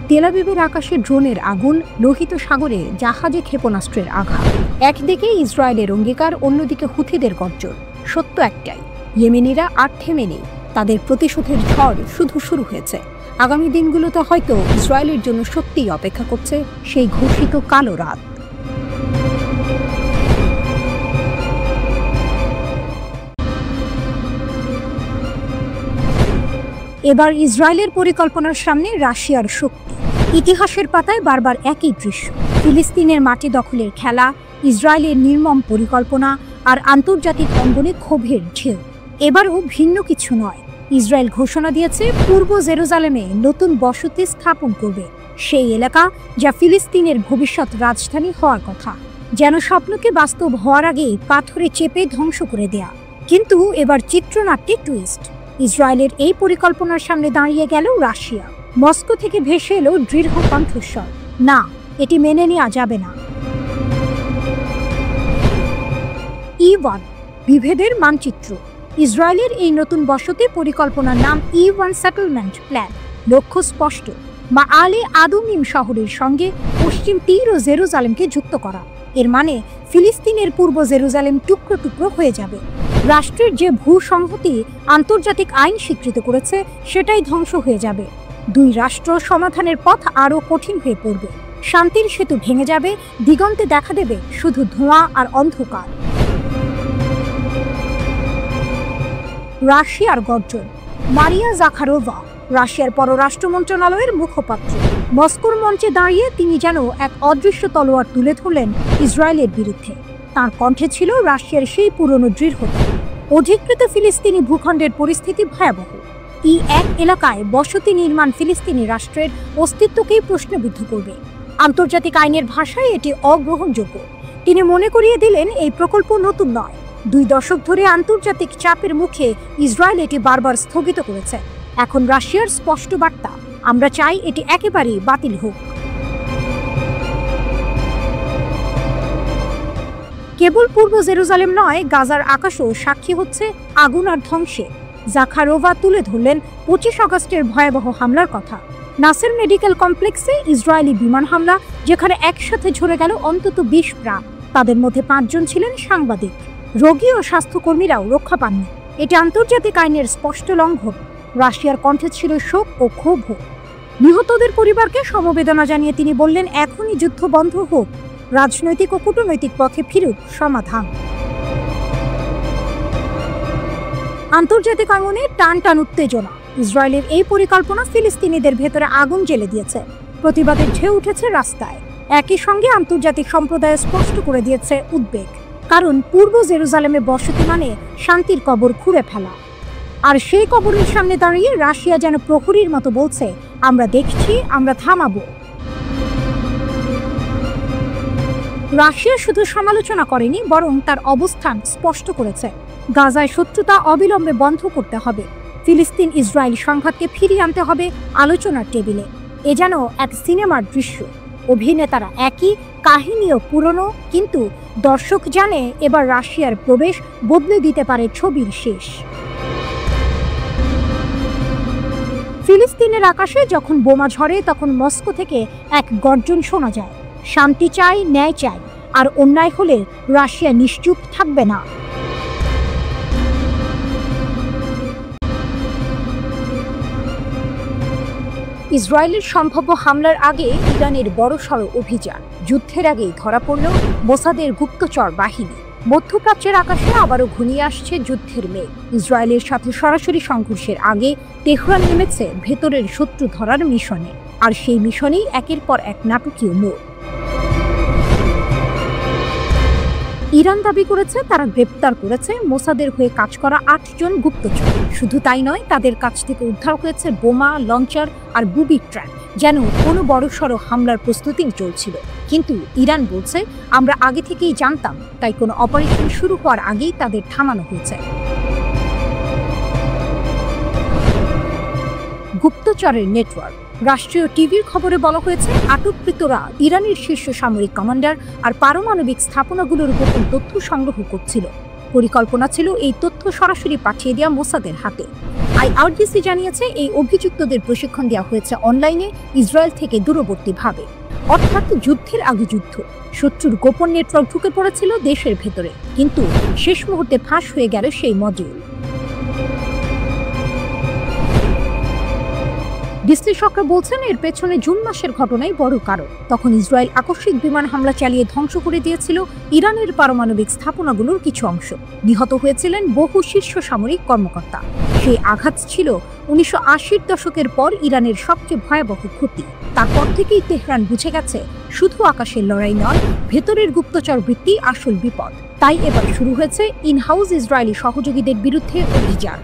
তেল আবিবের আকাশে ড্রোনের আগুন, লোহিত সাগরে জাহাজে ক্ষেপণাস্ত্রের আঘাত। একদিকে ইসরায়েলের অঙ্গীকার, অন্যদিকে হুথিদের গর্জন। সত্য একটাই, ইয়েমেনিরা আর থেমে নেই। তাদের প্রতিশোধের ঝড় শুধু শুরু হয়েছে। আগামী দিনগুলোতে হয়তো ইসরায়েলের জন্য সত্যিই অপেক্ষা করছে সেই ঘোষিত কালো রাত। এবার ইসরায়েলের পরিকল্পনার সামনে রাশিয়ার শক্তি। ইতিহাসের পাতায় বারবার একই দৃশ্য। ফিলিস্তিনের মাটি দখলের খেলা, ইসরায়েলের নির্মম পরিকল্পনা আর আন্তর্জাতিক অঙ্গনে ক্ষোভের ঢেউ। এবারও ভিন্ন কিছু নয়। ইসরায়েল ঘোষণা দিয়েছে পূর্ব জেরুজালেমে নতুন বসতি স্থাপন করবে, সেই এলাকা যা ফিলিস্তিনের ভবিষ্যৎ রাজধানী হওয়ার কথা। যেন স্বপ্নকে বাস্তব হওয়ার আগে পাথরে চেপে ধ্বংস করে দেয়া। কিন্তু এবার চিত্রনাট্যে টুইস্ট। ইসরায়েলের এই পরিকল্পনার সামনে দাঁড়িয়ে গেল রাশিয়া। মস্কো থেকে ভেসে এলো দৃঢ় কণ্ঠস্বর, না, এটি মেনে নেওয়া যাবে না। E1 বিভেদের মানচিত্র। ইসরায়েলের এই নতুন বসতি পরিকল্পনার নাম E1 সেটেলমেন্ট প্ল্যান। লক্ষ্য স্পষ্ট, মাআলে আদুমিম শহরের সঙ্গে পশ্চিম তীর ও জেরুজালেমকে যুক্ত করা। এর মানে ফিলিস্তিনের পূর্ব জেরুজালেম টুকরো টুকরো হয়ে যাবে। রাষ্ট্রের যে ভূসংহতি আন্তর্জাতিক আইন স্বীকৃত করেছে, সেটাই ধ্বংস হয়ে যাবে। দুই রাষ্ট্র সমাধানের পথ আরও কঠিন হয়ে পড়বে। শান্তির সেতু ভেঙে যাবে, দিগন্তে দেখা দেবে শুধু ধোঁয়া আর অন্ধকার। রাশিয়ার গর্জন। মারিয়া জাখারোভা, রাশিয়ার পররাষ্ট্র মন্ত্রণালয়ের মুখপাত্র, মস্কোর মঞ্চে দাঁড়িয়ে তিনি যেন এক অদৃশ্য তলোয়ার তুলে ধরলেন ইসরায়েলের বিরুদ্ধে। তার কণ্ঠে ছিল রাশিয়ার সেই পুরনো দৃঢ়তা। অধিকৃত ফিলিস্তিনি ভূখণ্ডের পরিস্থিতি ভয়াবহ। E1 এলাকায় বসতি নির্মাণ ফিলিস্তিনি রাষ্ট্রের অস্তিত্বকেই প্রশ্নবিদ্ধ করবে। আন্তর্জাতিক আইনের ভাষায় এটি অগ্রহণযোগ্য। তিনি মনে করিয়ে দিলেন, এই প্রকল্প নতুন নয়। 2 দশক ধরে আন্তর্জাতিক চাপের মুখে ইসরায়েল এটি বারবার স্থগিত করেছে। এখন রাশিয়ার স্পষ্ট বার্তা, আমরা চাই এটি একেবারেই বাতিল হোক। কেবল পূর্ব জেরুজালেম নয়, গাজার আকাশও সাক্ষী হচ্ছে আগুন আর ধ্বংসে। জাখারোভা তুলে ধরলেন 25 আগস্টের ভয়াবহ হামলার কথা। নাসের মেডিকেল কমপ্লেক্সে ইসরায়েলি বিমান হামলা, যেখানে একসাথে ঝরে গেল অন্তত 20 প্রাণ। তাদের মধ্যে 5 জন ছিলেন সাংবাদিক। রোগী ও স্বাস্থ্যকর্মীরাও রক্ষা পাননি। এটি আন্তর্জাতিক আইনের স্পষ্ট লঙ্ঘন। রাশিয়ার কণ্ঠে ছিল শোক ও ক্ষোভ। নিহতদের পরিবারকে সমবেদনা জানিয়ে তিনি বললেন, এখনই যুদ্ধ বন্ধ হোক, রাজনৈতিক ও কূটনৈতিক পথে ফিরুক সমাধান। আন্তর্জাতিক আঙ্গনে টান টান উত্তেজনা। ইসরায়েলের এই পরিকল্পনা ফিলিস্তিনিদের ভেতরে আগুন জ্বেলে দিয়েছে। প্রতিবাদের ঢেউ উঠেছে রাস্তায়। একই সঙ্গে আন্তর্জাতিক সম্প্রদায় স্পষ্ট করে দিয়েছে উদ্বেগ। কারণ পূর্ব জেরুজালেমে বসতি মানে শান্তির কবর খুঁড়ে ফেলা। আর সেই কবরের সামনে দাঁড়িয়ে রাশিয়া যেন প্রহরীর মতো বলছে, আমরা দেখছি, আমরা থামাবো। রাশিয়া শুধু সমালোচনা করেনি, বরং তার অবস্থান স্পষ্ট করেছে। গাজায় শত্রুতা অবিলম্বে বন্ধ করতে হবে। ফিলিস্তিন ইসরায়েল সংঘাতকে ফিরিয়ে আনতে হবে আলোচনার টেবিলে। এ যেন এক সিনেমার দৃশ্য। অভিনেতারা একই, কাহিনীও পুরনো, কিন্তু দর্শক জানে এবার রাশিয়ার প্রবেশ বদলে দিতে পারে ছবির শেষ। ফিলিস্তিনের আকাশে যখন বোমা ঝরে তখন মস্কো থেকে এক গর্জন শোনা যায়, শান্তি চাই, ন্যায় চাই, আর অন্যায় হলে রাশিয়া নিশ্চুপ থাকবে না। ইসরায়েলের সম্ভাব্য হামলার আগে ইরানের বড়সড় অভিযান, যুদ্ধের আগেই ধরা পড়ল মোসাদের গুপ্তচর বাহিনী। মধ্যপ্রাচ্যের আকাশে আবারও ঘনিয়ে আসছে যুদ্ধের মেঘ। ইসরায়েলের সাথে সরাসরি সংঘর্ষের আগে তেহরান নেমেছে ভেতরের শত্রু ধরার মিশনে, আর সেই মিশনেই একের পর এক নাটকীয় মোড়। ইরান দাবি করেছে তারা গ্রেপ্তার করেছে মোসাদের হয়ে কাজ করা ৮ জন গুপ্তচর। শুধু তাই নয়, তাদের কাছ থেকে উদ্ধার হয়েছে বোমা, লঞ্চার আর বুবি ট্র্যাপ, যেন কোনো বড়সড় হামলার প্রস্তুতি চলছিল। কিন্তু ইরান বলছে, আমরা আগে থেকেই জানতাম, তাই কোনো অপারেশন শুরু হওয়ার আগেই তাদের থামানো হয়েছে। গুপ্তচরের নেটওয়ার্ক। রাষ্ট্রীয় টিভির খবরে বলা হয়েছে, আটককৃতরা ইরানের শীর্ষ সামরিক কমান্ডার আর পারমাণবিক স্থাপনাগুলোর গোপন তথ্য সংগ্রহ করছিল। পরিকল্পনা ছিল এই তথ্য সরাসরি পাঠিয়ে দেওয়া মোসাদের হাতে। আইআরজিসি জানিয়েছে, এই অভিযুক্তদের প্রশিক্ষণ দেওয়া হয়েছে অনলাইনে, ইসরায়েল থেকে দূরবর্তীভাবে। অর্থাৎ যুদ্ধের আগে যুদ্ধ। শত্রুর গোপন নেটওয়ার্ক ঢুকে পড়েছিল দেশের ভেতরে, কিন্তু শেষ মুহূর্তে ফাঁস হয়ে গেল সেই মডিউল। বিশ্লেষকরা বলছেন, এর পেছনে জুন মাসের ঘটনাই বড় কারণ। তখন ইসরায়েল আকস্মিক বিমান হামলা চালিয়ে ধ্বংস করে দিয়েছিল ইরানের পারমাণবিক স্থাপনাগুলোর কিছু অংশ। নিহত হয়েছিলেন বহু শীর্ষ সামরিক কর্মকর্তা। সেই আঘাত ছিল 1980-র দশকের পর ইরানের সবচেয়ে ভয়াবহ ক্ষতি। তারপর থেকেই তেহরান বুঝে গেছে, শুধু আকাশের লড়াই নয়, ভেতরের গুপ্তচর বৃত্তি আসল বিপদ। তাই এবার শুরু হয়েছে ইনহাউস ইসরায়েলি সহযোগীদের বিরুদ্ধে অভিযান।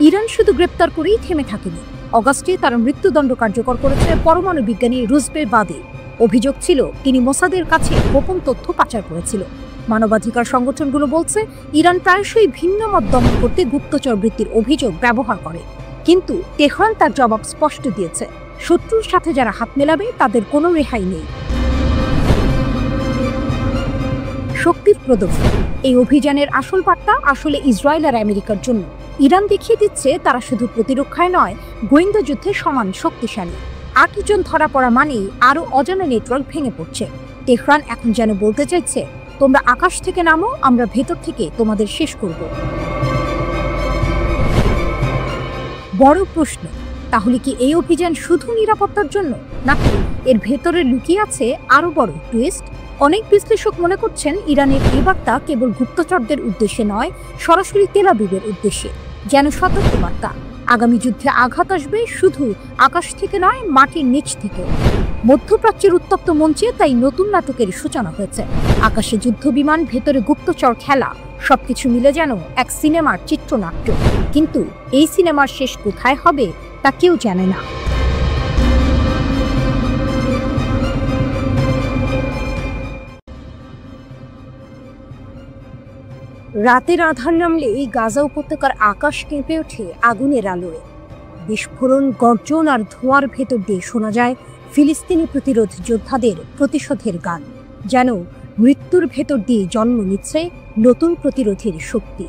ইরান শুধু গ্রেপ্তার করেই থেমে থাকেনি। অগাস্টে তারা মৃত্যুদণ্ড কার্যকর করেছে পরমাণু বিজ্ঞানী রুজবে বাদী। অভিযোগ ছিল তিনি মোসাদের কাছে গোপন তথ্য পাচার করেছিল। মানবাধিকার সংগঠনগুলো বলছে, ইরান প্রায়শই ভিন্ন মত দমন করতে গুপ্তচর বৃত্তির অভিযোগ ব্যবহার করে। কিন্তু তেহরান তার জবাব স্পষ্ট দিয়েছে, শত্রুর সাথে যারা হাত মেলাবে তাদের কোনো রেহাই নেই। শক্তির প্রদর্শন। এই অভিযানের আসল বার্তা আসলে ইসরায়েল আর আমেরিকার জন্য। ইরান দেখিয়ে দিচ্ছে তারা শুধু প্রতিরক্ষায় নয়, গোয়েন্দা যুদ্ধে সমান শক্তিশালী। ৮ জন ধরা পড়া মানেই আরও অজানা নেটওয়ার্ক ভেঙে পড়ছে। তেহরান এখন যেন বলতে চাইছে, তোমরা আকাশ থেকে নামো, আমরা ভেতর থেকে তোমাদের শেষ করব। বড় প্রশ্ন, তাহলে কি এই অভিযান শুধু নিরাপত্তার জন্য, নাকি এর ভেতরে লুকিয়ে আছে আরও বড় টুইস্ট? অনেক বিশ্লেষক মনে করছেন, ইরানের এই বার্তা কেবল গুপ্তচরদের উদ্দেশ্যে নয়, সরাসরি তেল আবিবের উদ্দেশ্যে, যেন সতর্কবার্তা। আগামী যুদ্ধে আঘাত আসবে শুধু আকাশ থেকে নয়, মাটির নিচ থেকেও। মধ্যপ্রাচ্যের উত্তপ্ত মঞ্চে তাই নতুন নাটকের সূচনা হয়েছে। আকাশে যুদ্ধ বিমান, ভেতরে গুপ্তচর খেলা, সবকিছু মিলে যেন এক সিনেমার চিত্রনাট্য। কিন্তু এই সিনেমার শেষ কোথায় হবে তা কেউ জানে না। রাতের আধার নামলে এই গাজা উপত্যকার আকাশ কেঁপে ওঠে আগুনের আলোয়। বিস্ফোরণ, গর্জন আর ধোঁয়ার ভেতর দিয়ে শোনা যায় ফিলিস্তিনি প্রতিরোধ যোদ্ধাদের প্রতিশোধের গান, যেন মৃত্যুর ভেতর দিয়ে জন্ম নিচ্ছে নতুন প্রতিরোধের শক্তি।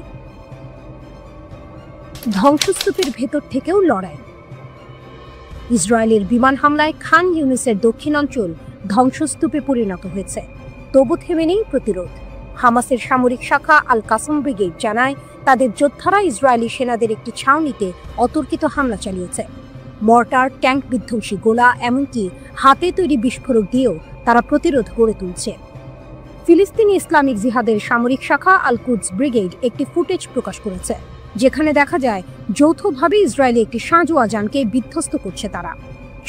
ধ্বংসস্তূপের ভেতর থেকেও লড়াই। ইসরায়েলের বিমান হামলায় খান ইউনিসের দক্ষিণাঞ্চল ধ্বংসস্তূপে পরিণত হয়েছে। তবু থেমে নেই প্রতিরোধ। হামাসের সামরিক শাখা আল কাসম ব্রিগেড জানায়, তাদের যোদ্ধারা ইসরায়েলি সেনাদের একটি ছাউনিতে অতর্কিত হামলা চালিয়েছে। মর্টার, ট্যাঙ্ক বিধ্বংসী গোলা, এমনকি হাতে তৈরি বিস্ফোরক দিয়েও তারা প্রতিরোধ গড়ে তুলছে। ফিলিস্তিনি ইসলামিক জিহাদের সামরিক শাখা আল কুদস ব্রিগেড একটি ফুটেজ প্রকাশ করেছে, যেখানে দেখা যায় যৌথভাবে ইসরায়েলি একটি সাঁজোয়া যানকে বিধ্বস্ত করছে তারা।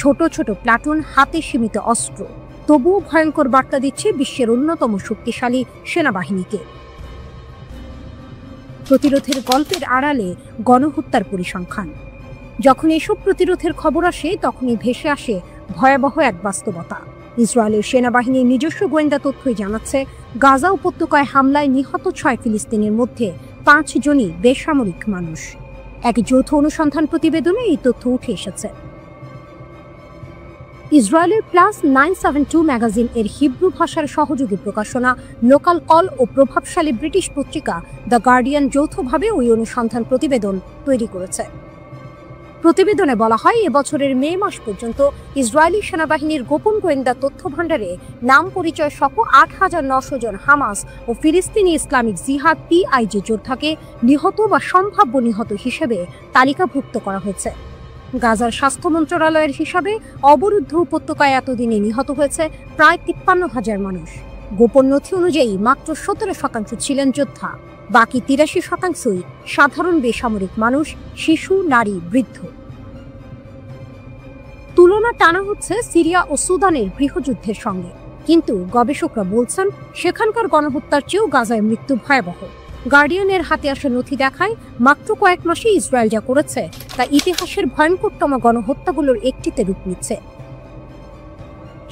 ছোট ছোট প্লাটুন, হাতে সীমিত অস্ত্র, তবুও ভয়ঙ্কর বার্তা দিচ্ছে বিশ্বের অন্যতম শক্তিশালী সেনাবাহিনীকে। প্রতিরোধের গল্পের আড়ালে গণহত্যার পরিসংখ্যান। যখন এসব প্রতিরোধের খবর আসে, তখনই ভেসে আসে ভয়াবহ এক বাস্তবতা। ইসরায়েলের সেনাবাহিনীর নিজস্ব গোয়েন্দা তথ্যই জানাচ্ছে, গাজা উপত্যকায় হামলায় নিহত 6 ফিলিস্তিনের মধ্যে 5 জনই বেসামরিক মানুষ। এক যৌথ অনুসন্ধান প্রতিবেদনে এই তথ্য উঠে এসেছে। ইসরায়েলের +972 ম্যাগাজিন এর হিব্রু ভাষার সহযোগী প্রকাশনা লোকাল কল ও প্রভাবশালী ব্রিটিশ পত্রিকা দ্য গার্ডিয়ান যৌথভাবে ওই অনুসন্ধান প্রতিবেদন তৈরি করেছে। প্রতিবেদনে বলা হয়, এবছরের মে মাস পর্যন্ত ইসরায়েলি সেনাবাহিনীর গোপন গোয়েন্দা তথ্য ভাণ্ডারে নাম পরিচয় সহ ৮,৯০০ জন হামাস ও ফিলিস্তিনি ইসলামিক জিহাদ PIG যোদ্ধাকে নিহত বা সম্ভাব্য নিহত হিসেবে তালিকাভুক্ত করা হয়েছে। গাজার স্বাস্থ্য মন্ত্রণালয়ের হিসাবে অবরুদ্ধ উপত্যকায় এতদিনে নিহত হয়েছে প্রায় ৫৩,০০০ মানুষ। গোপন নথি অনুযায়ী মাত্র ১৭% ছিলেন যোদ্ধা, বাকি ৮৩%ই সাধারণ বেসামরিক মানুষ, শিশু, নারী, বৃদ্ধ। তুলনা টানা হচ্ছে সিরিয়া ও সুদানের গৃহযুদ্ধের সঙ্গে, কিন্তু গবেষকরা বলছেন সেখানকার গণহত্যার চেয়েও গাজায় মৃত্যু ভয়াবহ। গার্ডিয়ানের হাতে আসা নথি দেখায় মাত্র কয়েক মাসে ইসরায়েল যা করেছে তা ইতিহাসের ভয়ঙ্করতম গণহত্যাগুলোর একটিতে রূপ নিচ্ছে।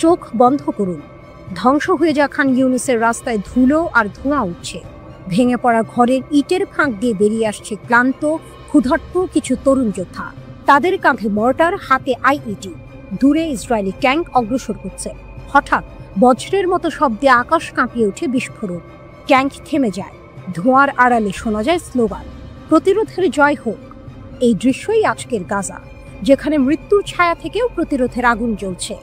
চোখ বন্ধ করুন, ধ্বংস হয়ে যাওয়া খান ইউনুসের রাস্তায় ধুলো আর ধোঁয়া উঠছে। ভেঙে পড়া ঘরের ইটের ফাঁক দিয়ে বেরিয়ে আসছে ক্লান্ত, ক্ষুধার্ত কিছু তরুণ যোদ্ধা। তাদের কাঁধে মর্টার, হাতে IED। দূরে ইসরায়েলি ট্যাঙ্ক অগ্রসর হচ্ছে। হঠাৎ বজ্রের মতো শব্দে আকাশ কাঁপিয়ে ওঠে বিস্ফোরণ। ট্যাঙ্ক থেমে যায়, ধোঁয়ার আড়ালে শোনা যায় স্লোগান, প্রতিরোধের জয় হোক। এই দৃশ্যই আজকের গাজা, যেখানে মৃত্যুর ছায়া থেকেও প্রতিরোধের আগুন জ্বলছে।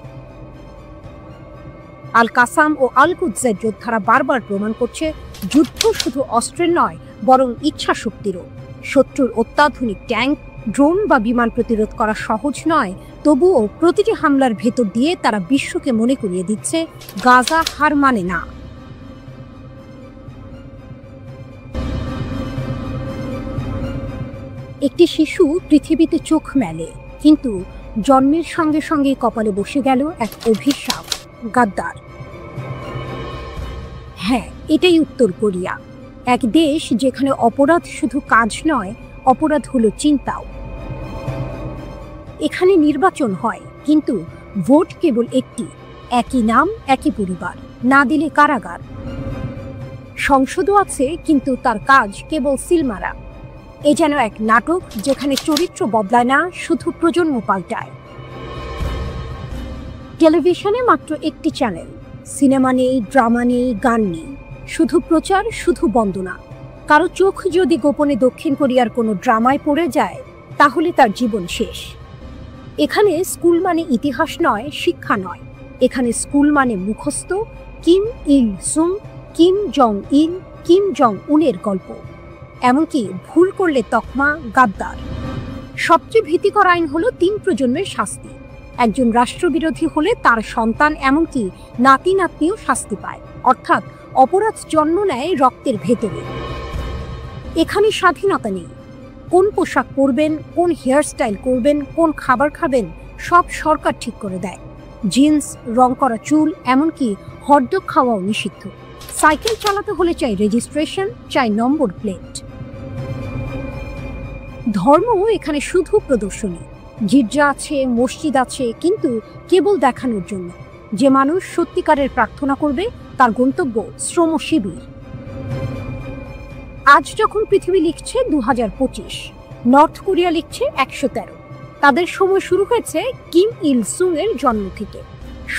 আল কাসাম ও আল কুদসের যোদ্ধারা বারবার প্রমাণ করছে যুদ্ধ শুধু অস্ত্রের নয়, বরং ইচ্ছা শক্তিরও। শত্রুর অত্যাধুনিক ট্যাঙ্ক, ড্রোন বা বিমান প্রতিরোধ করা সহজ নয়, তবুও প্রতিটি হামলার ভেতর দিয়ে তারা বিশ্বকে মনে করিয়ে দিচ্ছে গাজা হার মানে না। একটি শিশু পৃথিবীতে চোখ মেলে, কিন্তু জন্মের সঙ্গে সঙ্গে কপালে বসে গেল এক অভিশাপ, গাদ্দার। হ্যাঁ, এটাই উত্তর কোরিয়া, এক দেশ যেখানে অপরাধ শুধু কাজ নয়, অপরাধ হলো চিন্তাও। এখানে নির্বাচন হয়, কিন্তু ভোট কেবল একটি, একই নাম, একই পরিবার, না দিলে কারাগার। সংসদও আছে, কিন্তু তার কাজ কেবল সিলমারা। এ যেন এক নাটক যেখানে চরিত্র বদলায় না, শুধু প্রজন্ম পাল্টায়। টেলিভিশনে মাত্র একটি চ্যানেল, সিনেমা নেই, ড্রামা নেই, গান নেই, শুধু প্রচার, শুধু বন্দনা। কারো চোখ যদি গোপনে দক্ষিণ কোরিয়ার কোনো ড্রামায় পড়ে যায়, তাহলে তার জীবন শেষ। এখানে স্কুল মানে ইতিহাস নয়, শিক্ষা নয়, এখানে স্কুল মানে মুখস্থ, কিম ইল সুং, কিম জং ইল, কিম জং উনের গল্প। এমনকি ভুল করলে তকমা, গাদ্দার। সবচেয়ে ভীতিকর আইন হলো 3 প্রজন্মের শাস্তি। একজন রাষ্ট্রবিরোধী হলে তার সন্তান, এমনকি নাতি নাতনিও শাস্তি পায়, অর্থাৎ অপরাধ জন্ম নেয় রক্তের ভেতরে। এখানে স্বাধীনতা নেই। কোন পোশাক পরবেন, কোন হেয়ারস্টাইল করবেন, কোন খাবার খাবেন, সব সরকার ঠিক করে দেয়। জিন্স, রং করা চুল, এমনকি হটডগ খাওয়াও নিষিদ্ধ। সাইকেল চালাতে হলে চাই রেজিস্ট্রেশন, চাই নম্বর প্লেট। ধর্ম এখানে শুধু প্রদর্শনী। গির্জা আছে, মসজিদ আছে, কিন্তু কেবল দেখানোর জন্য। যে মানুষ সত্যিকারের প্রার্থনা করবে, তার গন্তব্য শ্রম শিবির। আজ যখন পৃথিবী লিখছে 2025, নর্থ কোরিয়া লিখছে 113। তাদের সময় শুরু হয়েছে কিম ইল সুং এর জন্ম থেকে।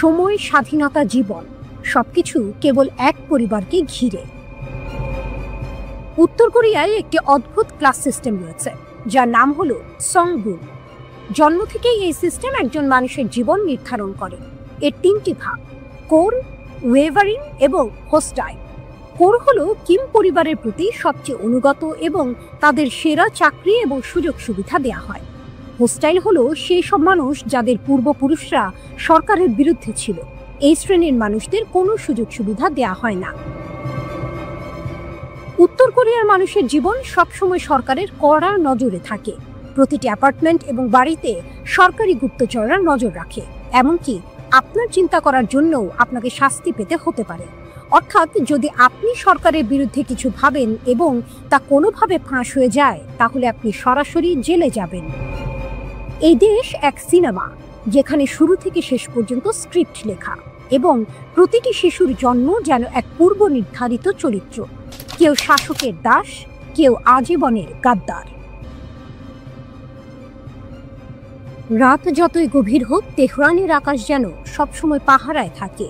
সময়, স্বাধীনতা, জীবন, সবকিছু কেবল এক পরিবারকে ঘিরে। উত্তর কোরিয়ায় একটি অদ্ভুত ক্লাস সিস্টেম রয়েছে, যার নাম হলো সংগুন। জন্ম থেকেই এই সিস্টেম একজন মানুষের জীবন নির্ধারণ করে। এর 3টি ভাগ, কোর, ওয়েভারিং এবং হোস্টাইল। কোর হলো কিম পরিবারের প্রতি সবচেয়ে অনুগত এবং তাদের সেরা চাকরি এবং সুযোগ সুবিধা দেয়া হয়। হোস্টাইল হলো সেই সব মানুষ যাদের পূর্বপুরুষরা সরকারের বিরুদ্ধে ছিল। এই শ্রেণীর মানুষদের কোনো সুযোগ সুবিধা দেয়া হয় না। উত্তর কোরিয়ার মানুষের জীবন সবসময় সরকারের কড়া নজরে থাকে। প্রতিটি অ্যাপার্টমেন্ট এবং বাড়িতে সরকারি গুপ্তচররা নজর রাখে, এমনকি আপনার চিন্তা করার জন্যও আপনাকে শাস্তি পেতে হতে পারে। অর্থাৎ যদি আপনি সরকারের বিরুদ্ধে কিছু ভাবেন এবং তা কোনোভাবে ফাঁস হয়ে যায়, তাহলে আপনি সরাসরি জেলে যাবেন। এই দেশ এক সিনেমা, যেখানে শুরু থেকে শেষ পর্যন্ত স্ক্রিপ্ট লেখা এবং প্রতিটি শিশুর জন্ম যেন এক পূর্ব নির্ধারিত চরিত্র। কেউ শাসকের দাস, কেউ আজীবনের গাদ্দার। রাত যতই গভীর হোক, তেহরানের আকাশ যেন সবসময় পাহারায় থাকে।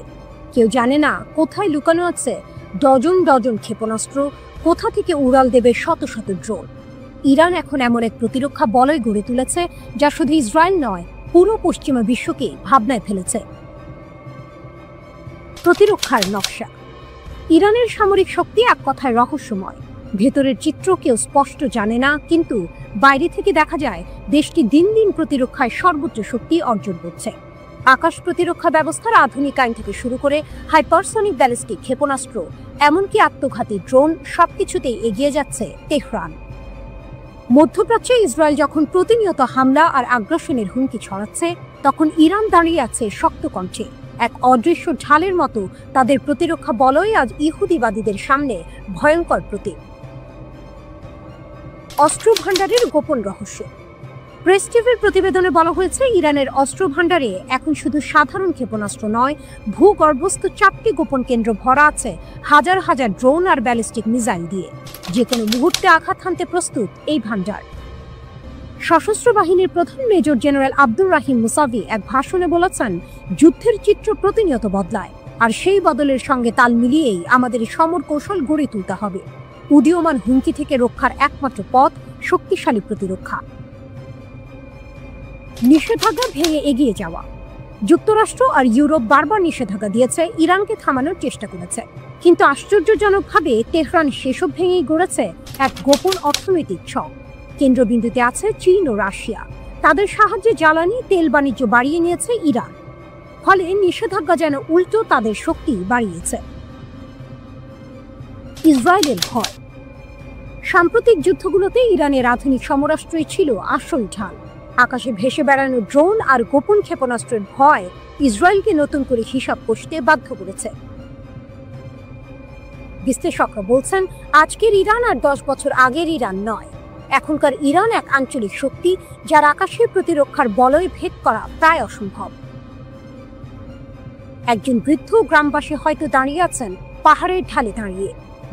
কেউ জানে না কোথায় লুকানো আছে ডজন ডজন ক্ষেপণাস্ত্র, কোথা থেকে উড়াল দেবে শত শত ড্রোন। ইরান এখন এমন এক প্রতিরক্ষা বলয় গড়ে তুলেছে যা শুধু ইসরায়েল নয়, পুরো পশ্চিমা বিশ্বকে ভাবনায় ফেলেছে। প্রতিরক্ষার নকশা। ইরানের সামরিক শক্তি এক কথায় রহস্যময়। ভেতরের চিত্র কেউ স্পষ্ট জানে না, কিন্তু বাইরে থেকে দেখা যায় দেশটি দিন দিন প্রতিরক্ষায় সর্বোচ্চ শক্তি অর্জন করছে। আকাশ প্রতিরক্ষা ব্যবস্থার আধুনিকায়ন থেকে শুরু করে হাইপারসনিক ব্যালিস্টিক ক্ষেপণাস্ত্র, এমনকি আত্মঘাতী ড্রোন, সবকিছুতেই এগিয়ে যাচ্ছে তেহরান। মধ্যপ্রাচ্যে ইসরায়েল যখন প্রতিনিয়ত হামলা আর আগ্রাসনের হুমকি ছড়াচ্ছে, তখন ইরান দাঁড়িয়ে আছে শক্ত কণ্ঠে। এক অদৃশ্য ঢালের মতো তাদের প্রতিরক্ষা বলয় আজ ইহুদিবাদীদের সামনে ভয়ঙ্কর প্রতীক। অস্ত্র ভাণ্ডারের গোপন রহস্য। প্রেস টিভির প্রতিবেদনে বলা হয়েছে, ইরানের অস্ত্র ভাণ্ডারে এখন শুধু সাধারণ ক্ষেপণাস্ত্র নয়, ভূগর্ভস্থ 4টি গোপন কেন্দ্র ভরা আছে হাজার হাজার ড্রোন আর ব্যালিস্টিক মিসাইল দিয়ে। যে কোনো মুহূর্তে আঘাত হানতে প্রস্তুত এই ভাণ্ডার। সশস্ত্র বাহিনীর প্রধান মেজর জেনারেল আব্দুর রাহিম মুসাভি এক ভাষণে বলেছেন, যুদ্ধের চিত্র প্রতিনিয়ত বদলায়, আর সেই বদলের সঙ্গে তাল মিলিয়েই আমাদের সমর কৌশল গড়ে তুলতে হবে। উদীয়মান হুমকি থেকে রক্ষার একমাত্র পথ শক্তিশালী প্রতিরক্ষা। নিষেধাজ্ঞা ভেঙে এগিয়ে যাওয়া। যুক্তরাষ্ট্র আর ইউরোপ বারবার নিষেধাজ্ঞা দিয়েছে, ইরানকে থামানোর চেষ্টা করেছে, কিন্তু আশ্চর্যজনকভাবে তেহরান সেসব ভেঙেই গড়েছে এক গোপন অর্থনৈতিক ছক। কেন্দ্রবিন্দুতে আছে চীন ও রাশিয়া। তাদের সাহায্যে জ্বালানি তেল বাণিজ্য বাড়িয়ে নিয়েছে ইরান। ফলে নিষেধাজ্ঞা যেন উল্টো তাদের শক্তি বাড়িয়েছে। ইসরায়েলের ভয়। সাম্প্রতিক যুদ্ধগুলোতে ইরানের আধুনিক সমরাস্ত্রই ছিল আসল ঢাল। আকাশে ভেসে বেড়ানো ড্রোন আর গোপন ক্ষেপণাস্ত্রের ভয় ইসরায়েলকে নতুন করে হিসাব কষতে বাধ্য করেছে। বিশ্লেষকরা বলছেন, আজকের ইরান আর 10 বছর আগের ইরান নয়। এখনকার ইরান এক আঞ্চলিক শক্তি, যার আকাশের প্রতিরক্ষার বলয় ভেদ করা প্রায় অসম্ভব। একজন বৃদ্ধ গ্রামবাসী হয়তো দাঁড়িয়ে আছেন পাহাড়ের ঢালে দাঁড়িয়ে।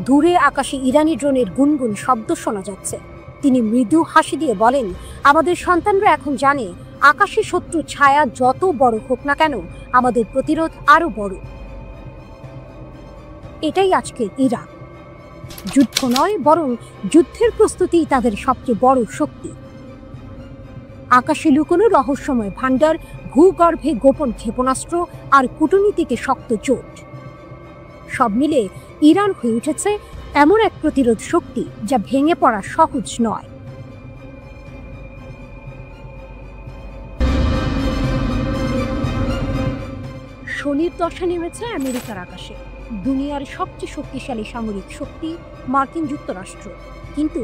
দূরে আকাশে ইরানি ড্রোনের গুনগুন শব্দ শোনা যাচ্ছে। তিনি মৃদু হাসি দিয়ে বলেন, আমাদের সন্তানরা এখন জানে আকাশে শত্রুর ছায়া যত বড় হোক না কেন, আমাদের প্রতিরোধ আরো বড়। এটাই আজকের ইরান। যুদ্ধ নয়, বরং যুদ্ধের প্রস্তুতিই তাদের সবচেয়ে বড় শক্তি। আকাশে লুকোনো রহস্যময় ভাণ্ডার, ভূগর্ভে গোপন ক্ষেপণাস্ত্র আর কূটনীতিকে শক্ত জোট, সব মিলে ইরান হয়ে উঠেছে এমন এক প্রতিরোধ শক্তি যা ভেঙে পড়া সহজ নয়। শনির দশা নেমেছে আমেরিকার আকাশে। দুনিয়ার সবচেয়ে শক্তিশালী সামরিক শক্তি মার্কিন যুক্তরাষ্ট্র, কিন্তু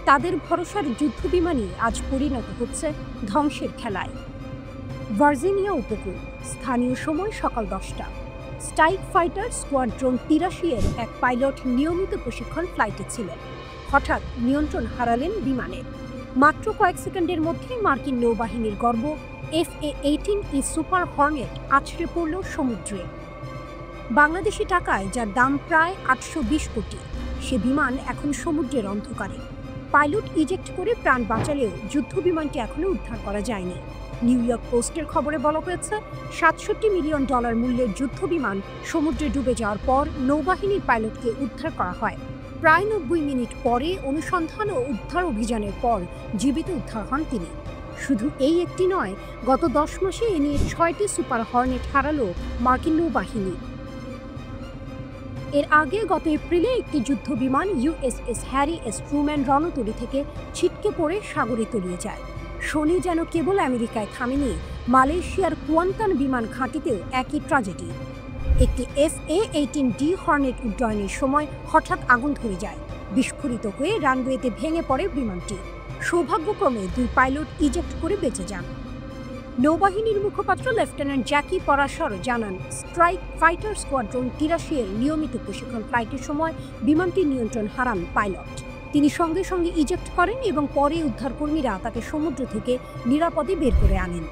তাদের ভরসার যুদ্ধ বিমানই আজ পরিণত হচ্ছে ধ্বংসের খেলায়। ভার্জিনিয়া উপকূল, স্থানীয় সময় সকাল 10টা। স্ট্রাইক ফাইটার স্কোয়াড্রন 83 এর এক পাইলট নিয়মিত প্রশিক্ষণ ফ্লাইটে ছিলেন। হঠাৎ নিয়ন্ত্রণ হারালেন বিমানের। মাত্র কয়েক সেকেন্ডের মধ্যে মার্কিন নৌবাহিনীর গর্ব FA-18E সুপার হর্নেট আছড়ে পড়ল সমুদ্রে। বাংলাদেশি টাকায় যার দাম প্রায় 820 কোটি, সে বিমান এখন সমুদ্রের অন্ধকারে। পাইলট ইজেক্ট করে প্রাণ বাঁচালেও যুদ্ধ বিমানটি এখনো উদ্ধার করা যায়নি। নিউ ইয়র্ক পোস্টের খবরে বলা হয়েছে, $67 মিলিয়ন মূল্যের যুদ্ধ বিমান সমুদ্রে ডুবে যাওয়ার পর নৌবাহিনীর পাইলটকে উদ্ধার করা হয়। প্রায় 90 মিনিট পরে অনুসন্ধান ও উদ্ধার অভিযানের পর জীবিত উদ্ধার হন তিনি। শুধু এই একটি নয়, গত 10 মাসে এ নিয়ে 6টি সুপার হর্নেট হারালো মার্কিন নৌবাহিনী। এর আগে গত এপ্রিলে একটি যুদ্ধ বিমান USS হ্যারি এস ট্রুম্যান রণতরী থেকে ছিটকে পড়ে সাগরে তলিয়ে যায়। শনি যেন কেবল আমেরিকায় থামেনি, মালয়েশিয়ার কুয়ান্তান বিমান ঘাঁটিতেও একই ট্র্যাজেডি। একটি FA-18D হর্নেট উড্ডয়নের সময় হঠাৎ আগুন ধরে যায়। বিস্ফোরিত হয়ে রানওয়েতে ভেঙে পড়ে বিমানটি। সৌভাগ্যক্রমে 2 পাইলট ইজেক্ট করে বেঁচে যান। নৌবাহিনীর মুখপাত্র লেফটেন্যান্ট জ্যাকি পরাশর জানান, স্ট্রাইক ফাইটার স্কোয়াড্রন 83 এর নিয়মিত প্রশিক্ষণ ফ্লাইটের সময় বিমানটির নিয়ন্ত্রণ হারান পাইলট। তিনি সঙ্গে সঙ্গে ইজেক্ট করেন এবং পরে উদ্ধারকর্মীরা তাকে সমুদ্র থেকে নিরাপদে বের করে আনেন।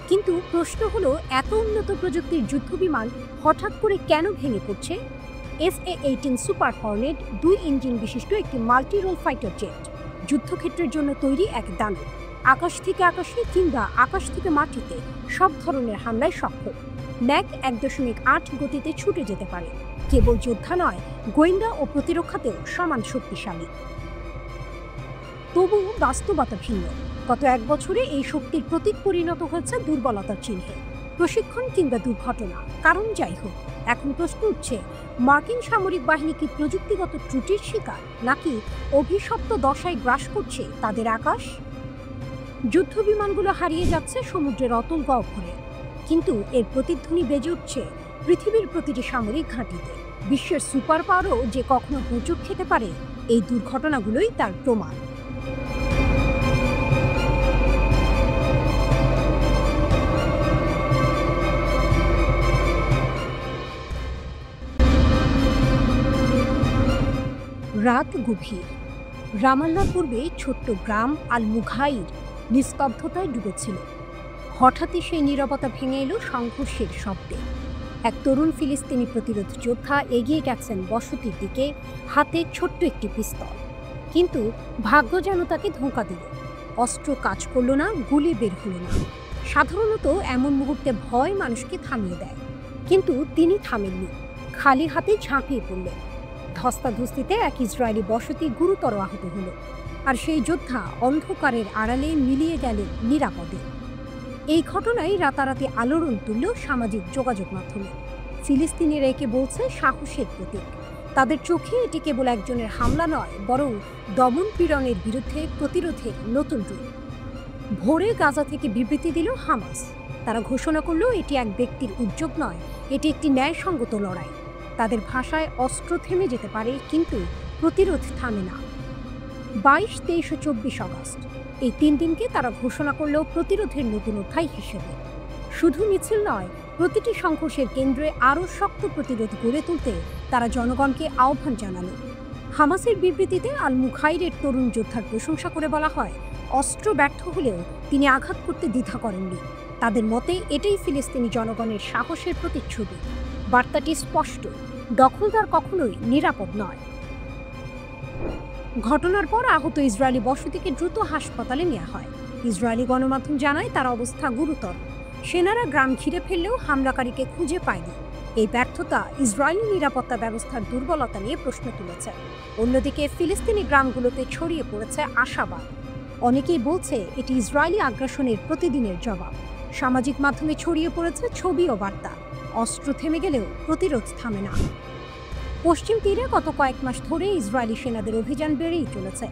কিন্তু প্রশ্ন হলো, এত উন্নত প্রযুক্তির যুদ্ধ বিমান হঠাৎ করে কেন ভেঙে পড়ছে? FA-18 সুপার হর্নেট 2 ইঞ্জিন বিশিষ্ট একটি মাল্টি রোল ফাইটার জেট, যুদ্ধক্ষেত্রের জন্য তৈরি এক দানব। আকাশ থেকে আকাশে কিংবা আকাশ থেকে মাটিতে সব ধরনের হামলায় সক্ষম। ম্যাক 1.8 গতিতে ছুটে যেতে পারে। কেবল যোদ্ধা নয়, গোয়েন্দা ও প্রতিরক্ষাতেও সমান শক্তিশালী। তবু বাস্তবতা ভিন্ন। গত 1 বছরে এই শক্তির প্রতীক পরিণত হয়েছে দুর্বলতার চিহ্নে। প্রশিক্ষণ কিংবা দুর্ঘটনা, কারণ যাই হোক, এখন প্রশ্ন উঠছে, মার্কিন সামরিক বাহিনী কি প্রযুক্তিগত ত্রুটির শিকার, নাকি অভিশপ্ত দশায় গ্রাস করছে তাদের আকাশ? যুদ্ধ বিমানগুলো হারিয়ে যাচ্ছে সমুদ্রের অতল গহ্বরে, কিন্তু এর প্রতিধ্বনি বেজে উঠছে পৃথিবীর প্রতিটি সামরিক ঘাঁটিতে। বিশ্বের সুপার পাওয়ারও যে কখনো হোঁচট খেতে পারে, এই দুর্ঘটনাগুলোই তার প্রমাণ। রাত গভীর। রামাল্লার পূর্বে ছোট্ট গ্রাম আল মুঘাইর নিস্তব্ধতায় ডুবেছিল। হঠাৎই সেই নীরবতা ভেঙে এলো সংঘর্ষের শব্দে। এক তরুণ ফিলিস্তিনি প্রতিরোধ যোদ্ধা এগিয়ে গেছেন বসতির দিকে, হাতে ছোট্ট একটি পিস্তল। কিন্তু ভাগ্য যেন তাকে ধোঁকা দিল। অস্ত্র কাজ করল না, গুলি বের হলো না। সাধারণত এমন মুহূর্তে ভয় মানুষকে থামিয়ে দেয়, কিন্তু তিনি থামেননি। খালি হাতে ঝাঁপিয়ে পড়লেন। ধস্তাধস্তিতে এক ইসরায়েলি বসতি গুরুতর আহত হলো, আর সেই যোদ্ধা অন্ধকারের আড়ালে মিলিয়ে গেলেন নিরাপদে। এই ঘটনায় রাতারাতি আলোড়ন তুলল সামাজিক যোগাযোগ মাধ্যমে। ফিলিস্তিনিরা একে বলছে সাহসের প্রতীক। তাদের চোখে এটি কেবল একজনের হামলা নয়, বরং দমন পীড়নের বিরুদ্ধে প্রতিরোধের নতুন রূপ। ভোরে গাজা থেকে বিবৃতি দিল হামাস। তারা ঘোষণা করল এটি এক ব্যক্তির উদ্যোগ নয়, এটি একটি ন্যায়সঙ্গত লড়াই। তাদের ভাষায় অস্ত্র থেমে যেতে পারে, কিন্তু প্রতিরোধ থামে না। 22, 23 ও 24 আগস্ট এই 3 দিনকে তারা ঘোষণা করল প্রতিরোধের নতুন অধ্যায় হিসেবে। শুধু মিছিল নয়, প্রতিটি সংঘর্ষের কেন্দ্রে আরও শক্ত প্রতিরোধ গড়ে তুলতে তারা জনগণকে আহ্বান জানালো। হামাসের বিবৃতিতে আল মুখাইরের তরুণ যোদ্ধার প্রশংসা করে বলা হয়, অস্ত্র ব্যর্থ হলেও তিনি আঘাত করতে দ্বিধা করেননি। তাদের মতে এটাই ফিলিস্তিনি জনগণের সাহসের প্রতিচ্ছবি। বার্তাটি স্পষ্ট, দখলদার কখনোই নিরাপদ নয়। ঘটনার পর আহত ইসরায়েলি বসতিকে দ্রুত হাসপাতালে নেওয়া হয়। ইসরায়েলি গণমাধ্যম জানায় তার অবস্থা গুরুতর। সেনারা গ্রাম ঘিরে ফেললেও হামলাকারীকে খুঁজে পায়নি। এই ব্যর্থতা ইসরায়েলি নিরাপত্তা ব্যবস্থার দুর্বলতা নিয়ে প্রশ্ন তুলেছে। অন্যদিকে ফিলিস্তিনি গ্রামগুলোতে ছড়িয়ে পড়েছে আশাবাদ। অনেকেই বলছে এটি ইসরায়েলি আগ্রাসনের প্রতিদিনের জবাব। সামাজিক মাধ্যমে ছড়িয়ে পড়েছে ছবি ও বার্তা। অস্ত্র থেমে গেলেও প্রতিরোধ থামে না। পশ্চিম তীরে গত কয়েক মাস ধরে ইসরায়েলি সেনাদের অভিযান বেড়েই চলেছে।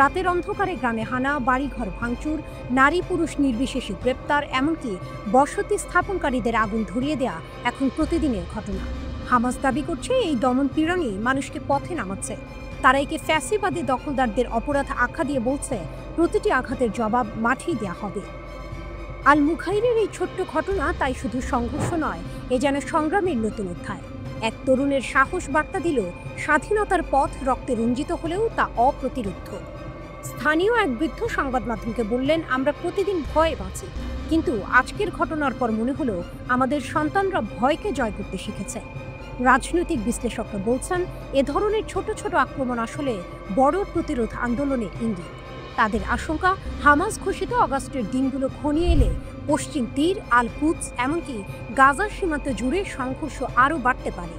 রাতের অন্ধকারে গ্রামে হানা, বাড়িঘর ভাঙচুর, নারী পুরুষ নির্বিশেষে গ্রেপ্তার, এমনকি বসতি স্থাপনকারীদের আগুন ধরিয়ে দেয়া এখন প্রতিদিনের ঘটনা। হামাস দাবি করছে এই দমন পীড়নই মানুষকে পথে নামাচ্ছে। তারা একে ফ্যাসিবাদী দখলদারদের অপরাধ আখ্যা দিয়ে বলছে প্রতিটি আঘাতের জবাব মাঠেই দেয়া হবে। আল মুখাইরের এই ছোট্ট ঘটনা তাই শুধু সংঘর্ষ নয়, এ যেন সংগ্রামের নতুন অধ্যায়। এক তরুণের সাহস বার্তা দিল, স্বাধীনতার পথ রক্তে রঞ্জিত হলেও তা অপ্রতিরোধ্য। স্থানীয় এক বৃদ্ধ সংবাদ মাধ্যমকে বললেন, আমরা প্রতিদিন ভয়ে বাঁচি, কিন্তু আজকের ঘটনার পর মনে হলো আমাদের সন্তানরা ভয়কে জয় করতে শিখেছে। রাজনৈতিক বিশ্লেষকরা বলছেন, এ ধরনের ছোট ছোট আক্রমণ আসলে বড় প্রতিরোধ আন্দোলনের ইঙ্গিত। তাদের আশঙ্কা, হামাস ঘোষিত আগস্টের দিনগুলো ঘনিয়ে এলে পশ্চিম তীর, আল কুদস, এমনকি গাজার সীমান্ত জুড়ে সংঘর্ষ আরও বাড়তে পারে।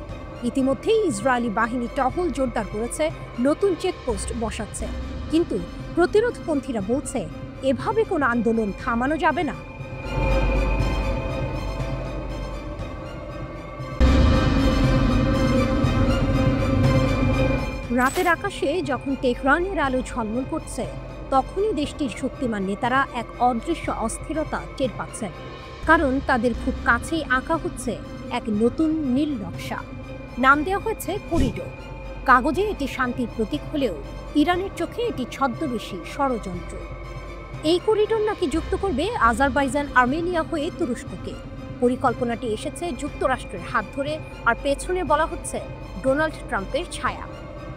ইতিমধ্যেই ইসরায়েলি বাহিনী টহল জোরদার করেছে, নতুন চেকপোস্ট বসাচ্ছে। কিন্তু প্রতিরোধপন্থীরা বলছে, এভাবে কোনো আন্দোলন থামানো যাবে না। রাতের আকাশে যখন তেহরানের আলো ঝলমল করছে, তখনই দেশটির শক্তিমান নেতারা এক অদৃশ্য অস্থিরতা টের পাচ্ছেন। কারণ তাদের খুব কাছেই আঁকা হচ্ছে এক নতুন নীল নকশা। নাম দেওয়া হয়েছে করিডোর। কাগজে এটি শান্তির প্রতীক হলেও ইরানের চোখে এটি ছদ্মবেশী ষড়যন্ত্র। এই করিডোর নাকি যুক্ত করবে আজারবাইজান, আর্মেনিয়া হয়ে তুরস্ককে। পরিকল্পনাটি এসেছে যুক্তরাষ্ট্রের হাত ধরে, আর পেছনে বলা হচ্ছে ডোনাল্ড ট্রাম্পের ছায়া।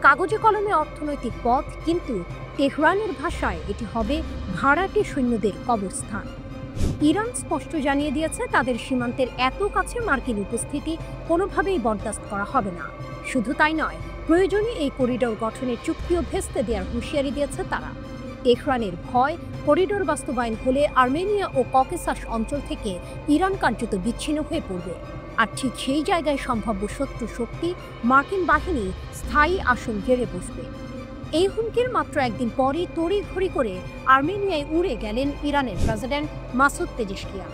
কাগজে কলমে অর্থনৈতিক পথ, কিন্তু তেহরানের ভাষায় এটি হবে ভাড়াটে সৈন্যদের কবরস্থান। ইরান স্পষ্ট জানিয়ে দিয়েছে তাদের সীমান্তের এত কাছে মার্কিন উপস্থিতি কোনোভাবেই বরদাস্ত করা হবে না। শুধু তাই নয়, প্রয়োজনে এই করিডোর গঠনের চুক্তিও ভেস্তে দেওয়ার হুঁশিয়ারি দিয়েছে তারা। তেহরানের ভয় করিডোর বাস্তবায়ন হলে আর্মেনিয়া ও ককেসাস অঞ্চল থেকে ইরান কার্যত বিচ্ছিন্ন হয়ে পড়বে। আর ঠিক সেই জায়গায় সম্ভাব্য শত্রু শক্তি মার্কিন বাহিনী স্থায়ী আসন গেড়ে বসবে। এই হুমকির মাত্র একদিন পরই তড়িঘড়ি করে আর্মেনিয়ায় উড়ে গেলেন ইরানের প্রেসিডেন্ট মাসুদ পেজেশকিয়ান।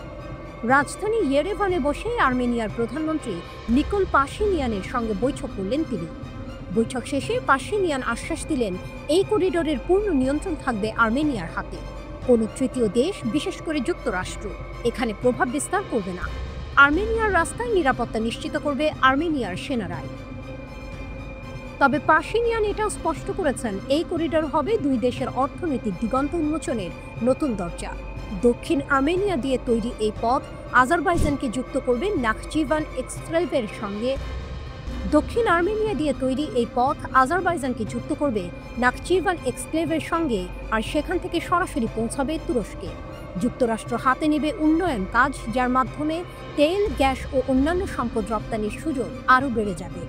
রাজধানী ইয়েরেভানে বসে আর্মেনিয়ার প্রধানমন্ত্রী নিকোল পাশিনিয়ানের সঙ্গে বৈঠক করলেন তিনি। বৈঠক শেষে পাশিনিয়ান আশ্বাস দিলেন এই করিডোরের পূর্ণ নিয়ন্ত্রণ থাকবে আর্মেনিয়ার হাতে। কোনো তৃতীয় দেশ, বিশেষ করে যুক্তরাষ্ট্র, এখানে প্রভাব বিস্তার করবে না। আর্মেনিয়ার রাস্তায় নিরাপত্তা নিশ্চিত করবে আর্মেনিয়ার সেনারাই। তবে পাশিনিয়ান এটাও স্পষ্ট করেছেন এই করিডোর হবে দুই দেশের অর্থনৈতিক দিগন্ত উন্মোচনের নতুন দরজা। দক্ষিণ আর্মেনিয়া দিয়ে তৈরি এই পথ আজারবাইজানকে যুক্ত করবে নাখচিভান এক্সক্লেভের সঙ্গে। দক্ষিণ আর্মেনিয়া দিয়ে তৈরি এই পথ আজারবাইজানকে যুক্ত করবে নাখচিভান এক্সক্লেভের সঙ্গে, আর সেখান থেকে সরাসরি পৌঁছাবে তুরস্কে। যুক্তরাষ্ট্র হাতে নেবে উন্নয়ন কাজ, যার মাধ্যমে তেল, গ্যাস ও অন্যান্য সম্পদ রপ্তানির সুযোগ আরও বেড়ে যাবে।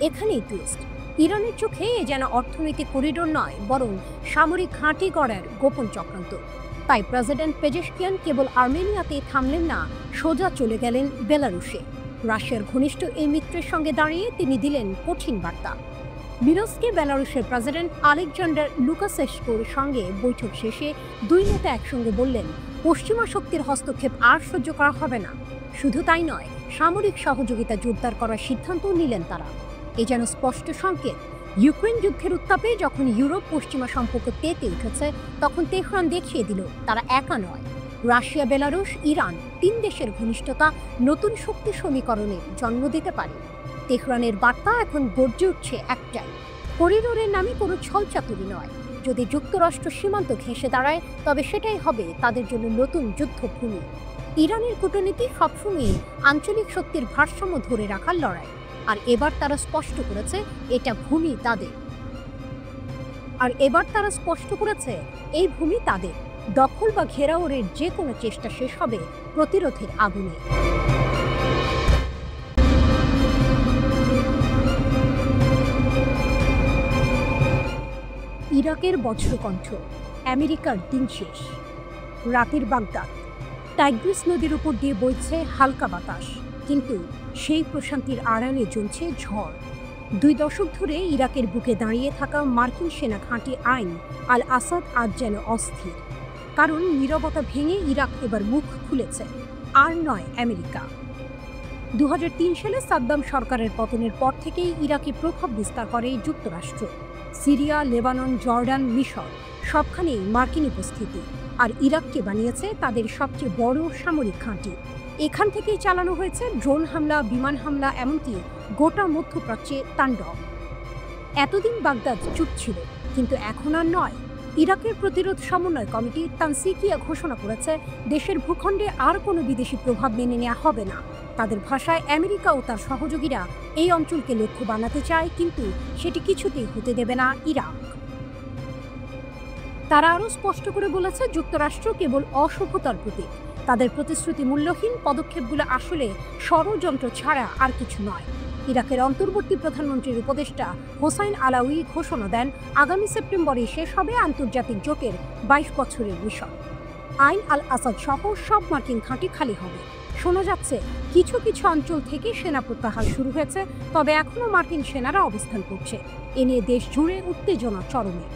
এখানেই টুইস্ট, ইরানের চোখে এ যেন অর্থনৈতিক করিডোর নয়, বরং সামরিক ঘাঁটি গড়ার গোপন চক্রান্ত। তাই প্রেসিডেন্ট পেজেশকিয়ান কেবল আর্মেনিয়াতেই থামলেন না, সোজা চলে গেলেন বেলারুশে। রাশিয়ার ঘনিষ্ঠ এই মিত্রের সঙ্গে দাঁড়িয়ে তিনি দিলেন কঠিন বার্তা। মিনস্কে বেলারুশের প্রেসিডেন্ট আলেকজান্ডার লুকাশেস্কুর সঙ্গে বৈঠক শেষে দুই নেতা একসঙ্গে বললেন, পশ্চিমা শক্তির হস্তক্ষেপ আর সহ্য করা হবে না। শুধু তাই নয়, সামরিক সহযোগিতা জোরদার করার সিদ্ধান্তও নিলেন তারা। এ যেন স্পষ্ট সংকেত, ইউক্রেন যুদ্ধের উত্তাপে যখন ইউরোপ পশ্চিমা সম্পর্ক তেতে উঠেছে, তখন তেহরান দেখিয়ে দিল তারা একা নয়। রাশিয়া, বেলারুশ, ইরান, তিন দেশের ঘনিষ্ঠতা নতুন শক্তি সমীকরণের জন্ম দিতে পারে। তেহরানের বার্তা এখন গর্জে উঠছে একটাই, করিডোরের নামে কোনো ছলচাতুরি নয়। যদি যুক্তরাষ্ট্র সীমান্ত ঘেঁষে দাঁড়ায়, তবে সেটাই হবে তাদের জন্য নতুন যুদ্ধভূমি। ইরানের কূটনীতি সবসময়ই আঞ্চলিক শক্তির ভারসাম্য ধরে রাখার লড়াই, আর এবার তারা স্পষ্ট করেছে এটা ভূমি তাদের। এই ভূমি তাদের। দখল বা ঘেরাওয়ের যে কোনো চেষ্টা শেষ হবে প্রতিরোধের আগুনে। ইরাকের বজ্রকণ্ঠ, আমেরিকার দিন শেষ। রাতের বাগদাদ, টাইগ্রিস নদীর উপর দিয়ে বইছে হালকা বাতাস, কিন্তু সেই প্রশান্তির আড়ালে জ্বলছে ঝড়। 2 দশক ধরে ইরাকের বুকে দাঁড়িয়ে থাকা মার্কিন সেনা ঘাঁটি আইন আল আসাদ আজ যেন অস্থির। কারণ নীরবতা ভেঙে ইরাক এবার মুখ খুলেছে, আর নয় আমেরিকা। 2003 সালে সাদ্দাম সরকারের পতনের পর থেকেই ইরাকে প্রভাব বিস্তার করে যুক্তরাষ্ট্র। সিরিয়া, লেবানন, জর্ডান, মিশর সবখানেই মার্কিন উপস্থিতি, আর ইরাককে বানিয়েছে তাদের সবচেয়ে বড় সামরিক ঘাঁটি। এখান থেকেই চালানো হয়েছে ড্রোন হামলা, বিমান হামলা, এমনকি গোটা মধ্যপ্রাচ্যে তাণ্ডব। এতদিন বাগদাদ চুপ ছিল, কিন্তু এখন আর নয়। ইরাকের প্রতিরোধ সমন্বয় কমিটি তানসিকিয়া ঘোষণা করেছে দেশের ভূখণ্ডে আর কোনো বিদেশি প্রভাব মেনে নেওয়া হবে না। তাদের ভাষায়, আমেরিকা ও তার সহযোগীরা এই অঞ্চলকে লক্ষ্য বানাতে চায়, কিন্তু সেটি কিছুতেই হতে দেবে না ইরাক। তারা আরও স্পষ্ট করে বলেছে, যুক্তরাষ্ট্র কেবল অসভ্যতার প্রতীক। তাদের প্রতিশ্রুতি মূল্যহীন, পদক্ষেপগুলো আসলে ষড়যন্ত্র ছাড়া আর কিছু নয়। ইরাকের অন্তর্বর্তী প্রধানমন্ত্রীর উপদেষ্টা হোসাইন আলাউই ঘোষণা দেন, আগামী সেপ্টেম্বরে শেষ হবে আন্তর্জাতিক জোটের 22 বছরের মিশন। আইন আল আসাদ সহ সব মার্কিন ঘাঁটি খালি হবে। শোনা যাচ্ছে কিছু কিছু অঞ্চল থেকে সেনা প্রত্যাহার শুরু হয়েছে, তবে এখনও মার্কিন সেনারা অবস্থান করছে। এ নিয়ে দেশ জুড়ে উত্তেজনা চরমে।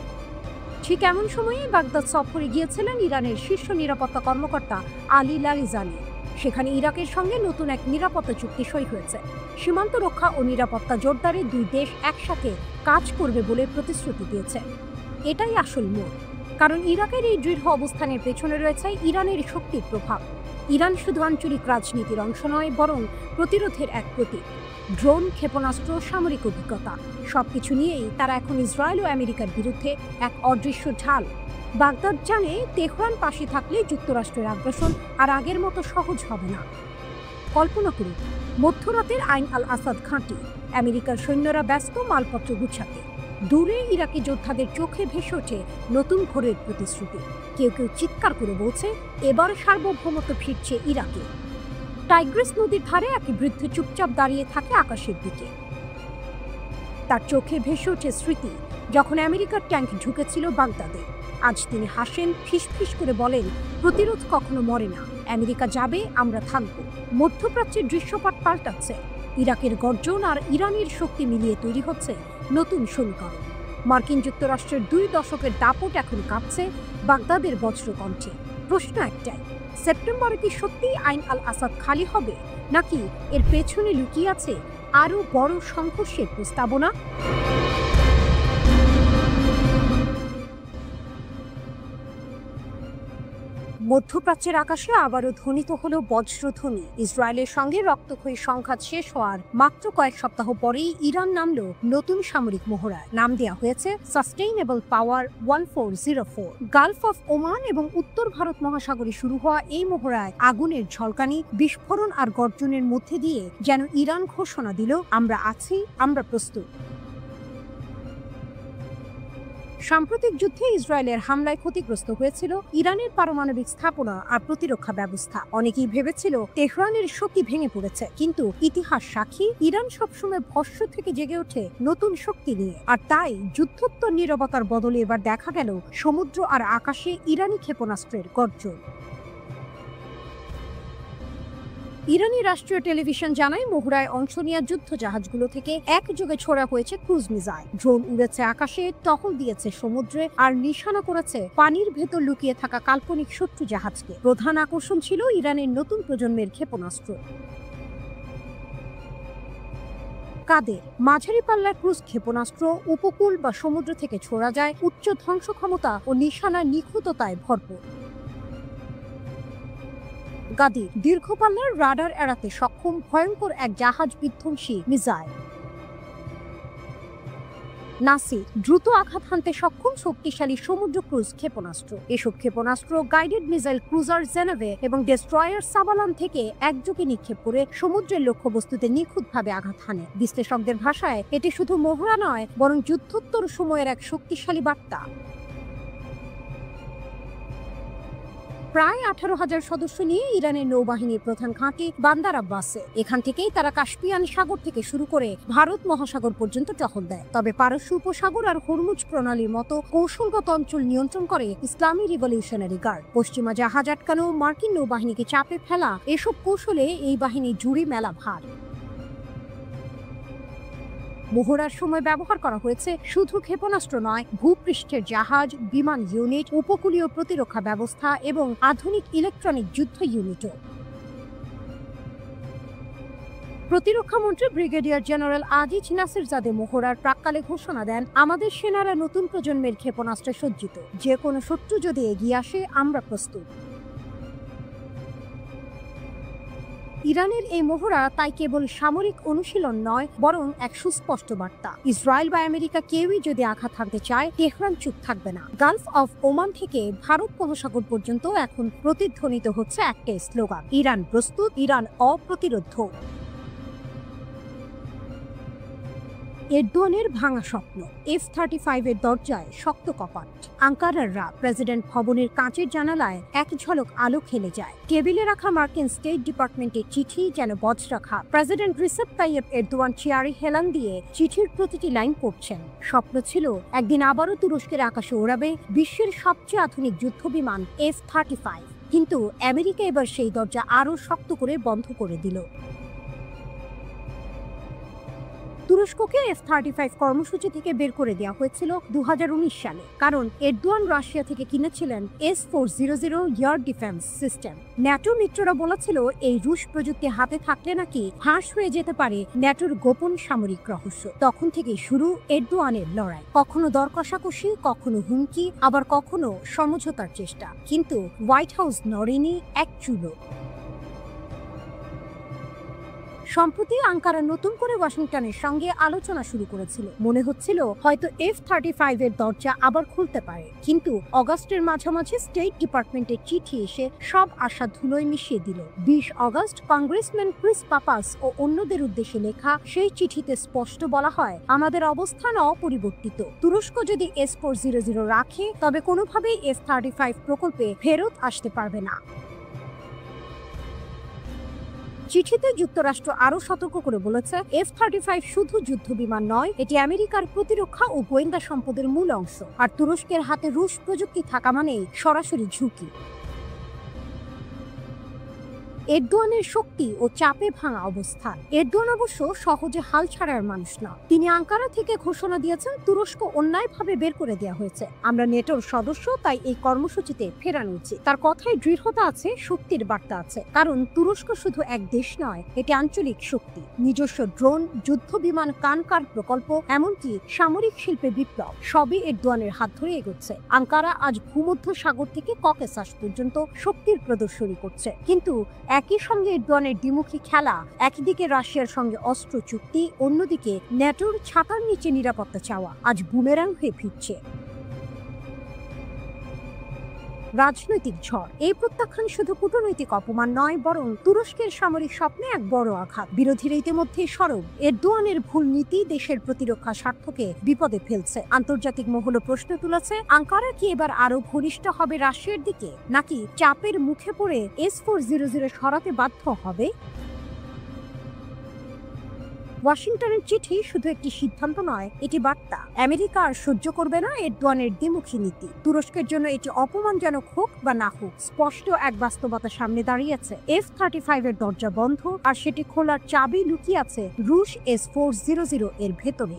ঠিক এমন সময়ে বাগদাদ সফরে গিয়েছিলেন ইরানের শীর্ষ নিরাপত্তা কর্মকর্তা আলী লারিজানি। সেখানে ইরাকের সঙ্গে নতুন এক নিরাপত্তা চুক্তি সই হয়েছে। সীমান্ত রক্ষা ও নিরাপত্তা জোরদারে দুই দেশ একসাথে কাজ করবে বলে প্রতিশ্রুতি দিয়েছে। এটাই আসল মোড়, কারণ ইরাকের এই দৃঢ় অবস্থানের পেছনে রয়েছে ইরানের শক্তির প্রভাব। ইরান শুধু আঞ্চলিক রাজনীতির অংশ নয়, বরং প্রতিরোধের এক প্রতীক। ড্রোন, ক্ষেপণাস্ত্র, সামরিক অভিজ্ঞতা সবকিছু নিয়েই তারা এখন ইসরায়েল ও আমেরিকার বিরুদ্ধে এক অদৃশ্য ঢাল। বাগদাদ জানে, তেহরান পাশে থাকলে যুক্তরাষ্ট্রের আগ্রাসন আর আগের মতো সহজ হবে না। কল্পনা করুন, মধ্যরাতের আইন আল আসাদ ঘাঁটি, আমেরিকার সৈন্যরা ব্যস্ত মালপত্র গুছাতে। দূরে ইরাকি যোদ্ধাদের চোখে ভেসে ওঠে নতুন ভোরের প্রতিশ্রুতি। কেউ কেউ চিৎকার করে বলছে, এবার সার্বভৌমত্ব ফিরছে ইরাকে। টাইগ্রিস নদীর ধারে এক বৃদ্ধ চুপচাপ দাঁড়িয়ে থাকে আকাশের দিকে। তার চোখে ভেসে ওঠে স্মৃতি। যখন আমেরিকার ট্যাঙ্ক ঢুকেছিল বাগদাদে। আজ তিনি হাসেন, ফিসফিস করে বলেন, প্রতিরোধ কখনো মরে না, আমেরিকা যাবে, আমরা থাকব। মধ্যপ্রাচ্যের দৃশ্যপট পাল্টাচ্ছে। ইরাকের গর্জন আর ইরানের শক্তি মিলিয়ে তৈরি হচ্ছে নতুন সমীকরণ। মার্কিন যুক্তরাষ্ট্রের 2 দশকের দাপট এখন কাঁপছে বাগদাদের বজ্রকণ্ঠে। প্রশ্ন একটাই, সেপ্টেম্বরে কি সত্যিই আইন আল আসাদ খালি হবে, নাকি এর পেছনে লুকিয়ে আছে আরও বড় সংঘর্ষের প্রস্তাবনা? মধ্যপ্রাচ্যের আকাশে আবারও ধ্বনিত হলো বজ্রধ্বনি। ইসরায়েলের সঙ্গে রক্তক্ষয়ী সংঘাত শেষ হওয়ার মাত্র কয়েক সপ্তাহ পরেই ইরান নামল নতুন সামরিক মহড়ায়। নাম দেওয়া হয়েছে sustainable power 1404। Gulf of Oman এবং উত্তর ভারত মহাসাগরে শুরু হওয়া এই মহড়ায় আগুনের ঝলকানি, বিস্ফোরণ আর গর্জনের মধ্যে দিয়ে যেন ইরান ঘোষণা দিল, আমরা আছি, আমরা প্রস্তুত। সাম্প্রতিক যুদ্ধে ইসরায়েলের হামলায় ক্ষতিগ্রস্ত হয়েছিল ইরানের পারমাণবিক স্থাপনা আর প্রতিরক্ষা ব্যবস্থা। অনেকেই ভেবেছিল তেহরানের শক্তি ভেঙে পড়েছে, কিন্তু ইতিহাস সাক্ষী, ইরান সবসময় ভস্ম থেকে জেগে ওঠে নতুন শক্তি নিয়ে। আর তাই যুদ্ধোত্তর নীরবতার বদলে এবার দেখা গেল সমুদ্র আর আকাশে ইরানি ক্ষেপণাস্ত্রের গর্জন। ইরানি রাষ্ট্রীয় টেলিভিশন জানায়, মহড়ায় অংশ নেওয়া যুদ্ধ জাহাজগুলো থেকে একযোগে ছোড়া হয়েছে ক্রুজ মিসাইল। ড্রোন উড়েছে আকাশে, টহল দিয়েছে সমুদ্রে, আর নিশানা করেছে পানির ভেতর লুকিয়ে থাকা কাল্পনিক শত্রু জাহাজকে। প্রধান আকর্ষণ ছিল ইরানের নতুন প্রজন্মের ক্ষেপণাস্ত্র। কাদের মাঝারি পাল্লার ক্রুজ ক্ষেপণাস্ত্র উপকূল বা সমুদ্র থেকে ছোড়া যায়, উচ্চ ধ্বংস ক্ষমতা ও নিশানার নিখুঁততায় ভরপুর। গাদির দীর্ঘ পাল্লার রাডার এড়াতে সক্ষম ভয়ঙ্কর এক জাহাজ বিধ্বংসী মিসাইল। নাসির দ্রুত আঘাত হানতে সক্ষম শক্তিশালী সমুদ্র ক্রুজ ক্ষেপণাস্ত্র। এসব ক্ষেপণাস্ত্র গাইডেড মিসাইল ক্রুজার জেনেভে এবং ডেস্ট্রয়ার সাবালান থেকে একযোগে নিক্ষেপ করে সমুদ্রের লক্ষ্যবস্তুতে নিখুঁতভাবে আঘাত হানে। বিশ্লেষকদের ভাষায় এটি শুধু মহড়া নয়, বরং যুদ্ধোত্তর সময়ের এক শক্তিশালী বার্তা। প্রায় 18,000 সদস্য নিয়ে ইরানের নৌবাহিনীর প্রধান ঘাঁটি বান্দার আব্বাসে। এখান থেকেই তারা কাস্পিয়ান সাগর থেকে শুরু করে ভারত মহাসাগর পর্যন্ত টহল দেয়। তবে পারস্য উপসাগর আর হরমুজ প্রণালীর মতো কৌশলগত অঞ্চল নিয়ন্ত্রণ করে ইসলামী রিভলিউশনারি গার্ড। পশ্চিমা জাহাজ আটকানো, মার্কিন নৌবাহিনীকে চাপে ফেলা, এসব কৌশলে এই বাহিনী জুড়ে মেলা ভার। মহড়ার সময় ব্যবহার করা হয়েছে শুধু ক্ষেপণাস্ত্র নয়, ভূপৃষ্ঠের জাহাজ, বিমান ইউনিট, উপকূলীয় প্রতিরক্ষা ব্যবস্থা এবং আধুনিক ইলেকট্রনিক যুদ্ধ ইউনিটও। প্রতিরক্ষা মন্ত্রী ব্রিগেডিয়ার জেনারেল আজিজ নাসিরজাদে মহড়ার প্রাক্কালে ঘোষণা দেন, আমাদের সেনারা নতুন প্রজন্মের ক্ষেপণাস্ত্রে সজ্জিত, যে কোনো শত্রু যদি এগিয়ে আসে, আমরা প্রস্তুত। ইরানের এই মহড়া তাই কেবল সামরিক অনুশীলন নয়, বরং এক সুস্পষ্ট বার্তা। ইসরায়েল বা আমেরিকা কেউই যদি আঘাত হানতে চায়, তেহরান চুপ থাকবে না। গালফ অফ ওমান থেকে ভারত মহাসাগর পর্যন্ত এখন প্রতিধ্বনিত হচ্ছে একটাই স্লোগান, ইরান প্রস্তুত, ইরান অপ্রতিরোধ্য। এরদোয়ানের ভাঙা স্বপ্ন, F-35 এর দরজায় শক্ত কপাট। আঙ্কারার রাত, প্রেসিডেন্ট ভবনের কাঁচের জানালায় এক ঝলক আলো খেলে যায়। টেবিলে রাখা মার্কিন স্টেট ডিপার্টমেন্টের চিঠি যেন বজ্রাঘাত। প্রেসিডেন্ট রিসেপ তাইয়েব এরদোয়ান চেয়ারে হেলান দিয়ে চিঠির প্রতিটি লাইন পড়ছেন। স্বপ্ন ছিল একদিন আবারও তুরস্কের আকাশে ওড়াবে বিশ্বের সবচেয়ে আধুনিক যুদ্ধবিমান F-35। কিন্তু আমেরিকা এবার সেই দরজা আরও শক্ত করে বন্ধ করে দিল। তুরস্ককে F-35 কর্মসূচি থেকে বের করে দেওয়া হয়েছিল 2019 সালে, কারণ এরদোয়ান রাশিয়া থেকে কিনেছিলেন S-400 air defence system. NATO মিত্ররা বলেছিল, এই রুশ প্রযুক্তি হাতে থাকলে নাকি ফাঁস হয়ে যেতে পারে ন্যাটোর গোপন সামরিক রহস্য। তখন থেকেই শুরু এরদোয়ানের লড়াই, কখনো দর কষাকষি, কখনো হুমকি, আবার কখনো সমঝোতার চেষ্টা। কিন্তু হোয়াইট হাউস নড়েনি এক চুলো। সম্প্রতি আঙ্কারা নতুন করে ওয়াশিংটনের সঙ্গে আলোচনা শুরু করেছিল। মনে হচ্ছিল হয়তো F-35 এর দরজা আবার খুলতে পারে, কিন্তু অগাস্টের মাঝামাঝি স্টেট ডিপার্টমেন্টের চিঠি এসে সব আশা ধুলোয় মিশিয়ে দিল। 20 অগাস্ট কংগ্রেসম্যান ক্রিস পাপাস ও অন্যদের উদ্দেশ্যে লেখা সেই চিঠিতে স্পষ্ট বলা হয়, আমাদের অবস্থান অপরিবর্তিত। তুরস্ক যদি S-400 রাখে, তবে কোনোভাবেই F-35 প্রকল্পে ফেরত আসতে পারবে না। চিঠিতে যুক্তরাষ্ট্র আরও সতর্ক করে বলেছে, F-35 শুধু যুদ্ধ বিমান নয়, এটি আমেরিকার প্রতিরক্ষা ও গোয়েন্দা সম্পদের মূল অংশ। আর তুরস্কের হাতে রুশ প্রযুক্তি থাকা মানেই সরাসরি ঝুঁকি। এরদোয়ানের শক্তি ও চাপে ভাঙা অবস্থান। এরদোয়ান অবশ্য সহজে হাল ছাড়ার মানুষ না। তিনি আঙ্কারা থেকে ঘোষণা দিয়েছেন, তুরস্ক অন্যায়ভাবে বের করে দেওয়া হয়েছে, আমরা নেটোর সদস্য, তাই এই কর্মসূচিতে ফেরানো উচিত। তার কথায় দৃঢ়তা আছে, শক্তির বার্তা আছে, কারণ তুরস্ক শুধু এক দেশ নয়, এটি আঞ্চলিক শক্তি। নিজস্ব ড্রোন, যুদ্ধ বিমান, কানকার প্রকল্প, এমনকি সামরিক শিল্পে বিপ্লব, সবই এরদোয়ানের হাত ধরে এগোচ্ছে। আঙ্কারা আজ ভূমধ্য সাগর থেকে ককেসাস পর্যন্ত শক্তির প্রদর্শনী করছে, কিন্তু একই সঙ্গে এরদোয়ানের দ্বিমুখী খেলা, একদিকে রাশিয়ার সঙ্গে অস্ত্র চুক্তি, অন্যদিকে ন্যাটোর ছাতার নিচে নিরাপত্তা চাওয়া, আজ বুমেরাং হয়ে ফিরছে। রাজনৈতিক ঝড়। এই প্রত্যাখ্যান শুধু কূটনৈতিক অপমান নয়, বরং তুরস্কের সামরিক স্বপ্নে এক বড় আঘাত। বিরোধীরা ইতিমধ্যে সরব, এরদোয়ানের ভুল নীতি দেশের প্রতিরক্ষা স্বার্থকে বিপদে ফেলছে। আন্তর্জাতিক মহলও প্রশ্ন তুলেছে, আঙ্কারা কি এবার আরো ঘনিষ্ঠ হবে রাশিয়ার দিকে, নাকি চাপের মুখে পড়ে S-400 সরাতে বাধ্য হবে? ওয়াশিংটনের চিঠি শুধু একটি সিদ্ধান্ত নয়, এটি বার্তা। আমেরিকা আর সহ্য করবে না এরদোয়ানের দ্বিমুখী নীতি। তুরস্কের জন্য এটি অপমানজনক হোক বা না হোক, স্পষ্ট এক বাস্তবতা সামনে দাঁড়িয়েছে। F-35 এর দরজা বন্ধ, আর সেটি খোলার চাবি লুকিয়ে আছে রুশ S-400 এর ভেতরে।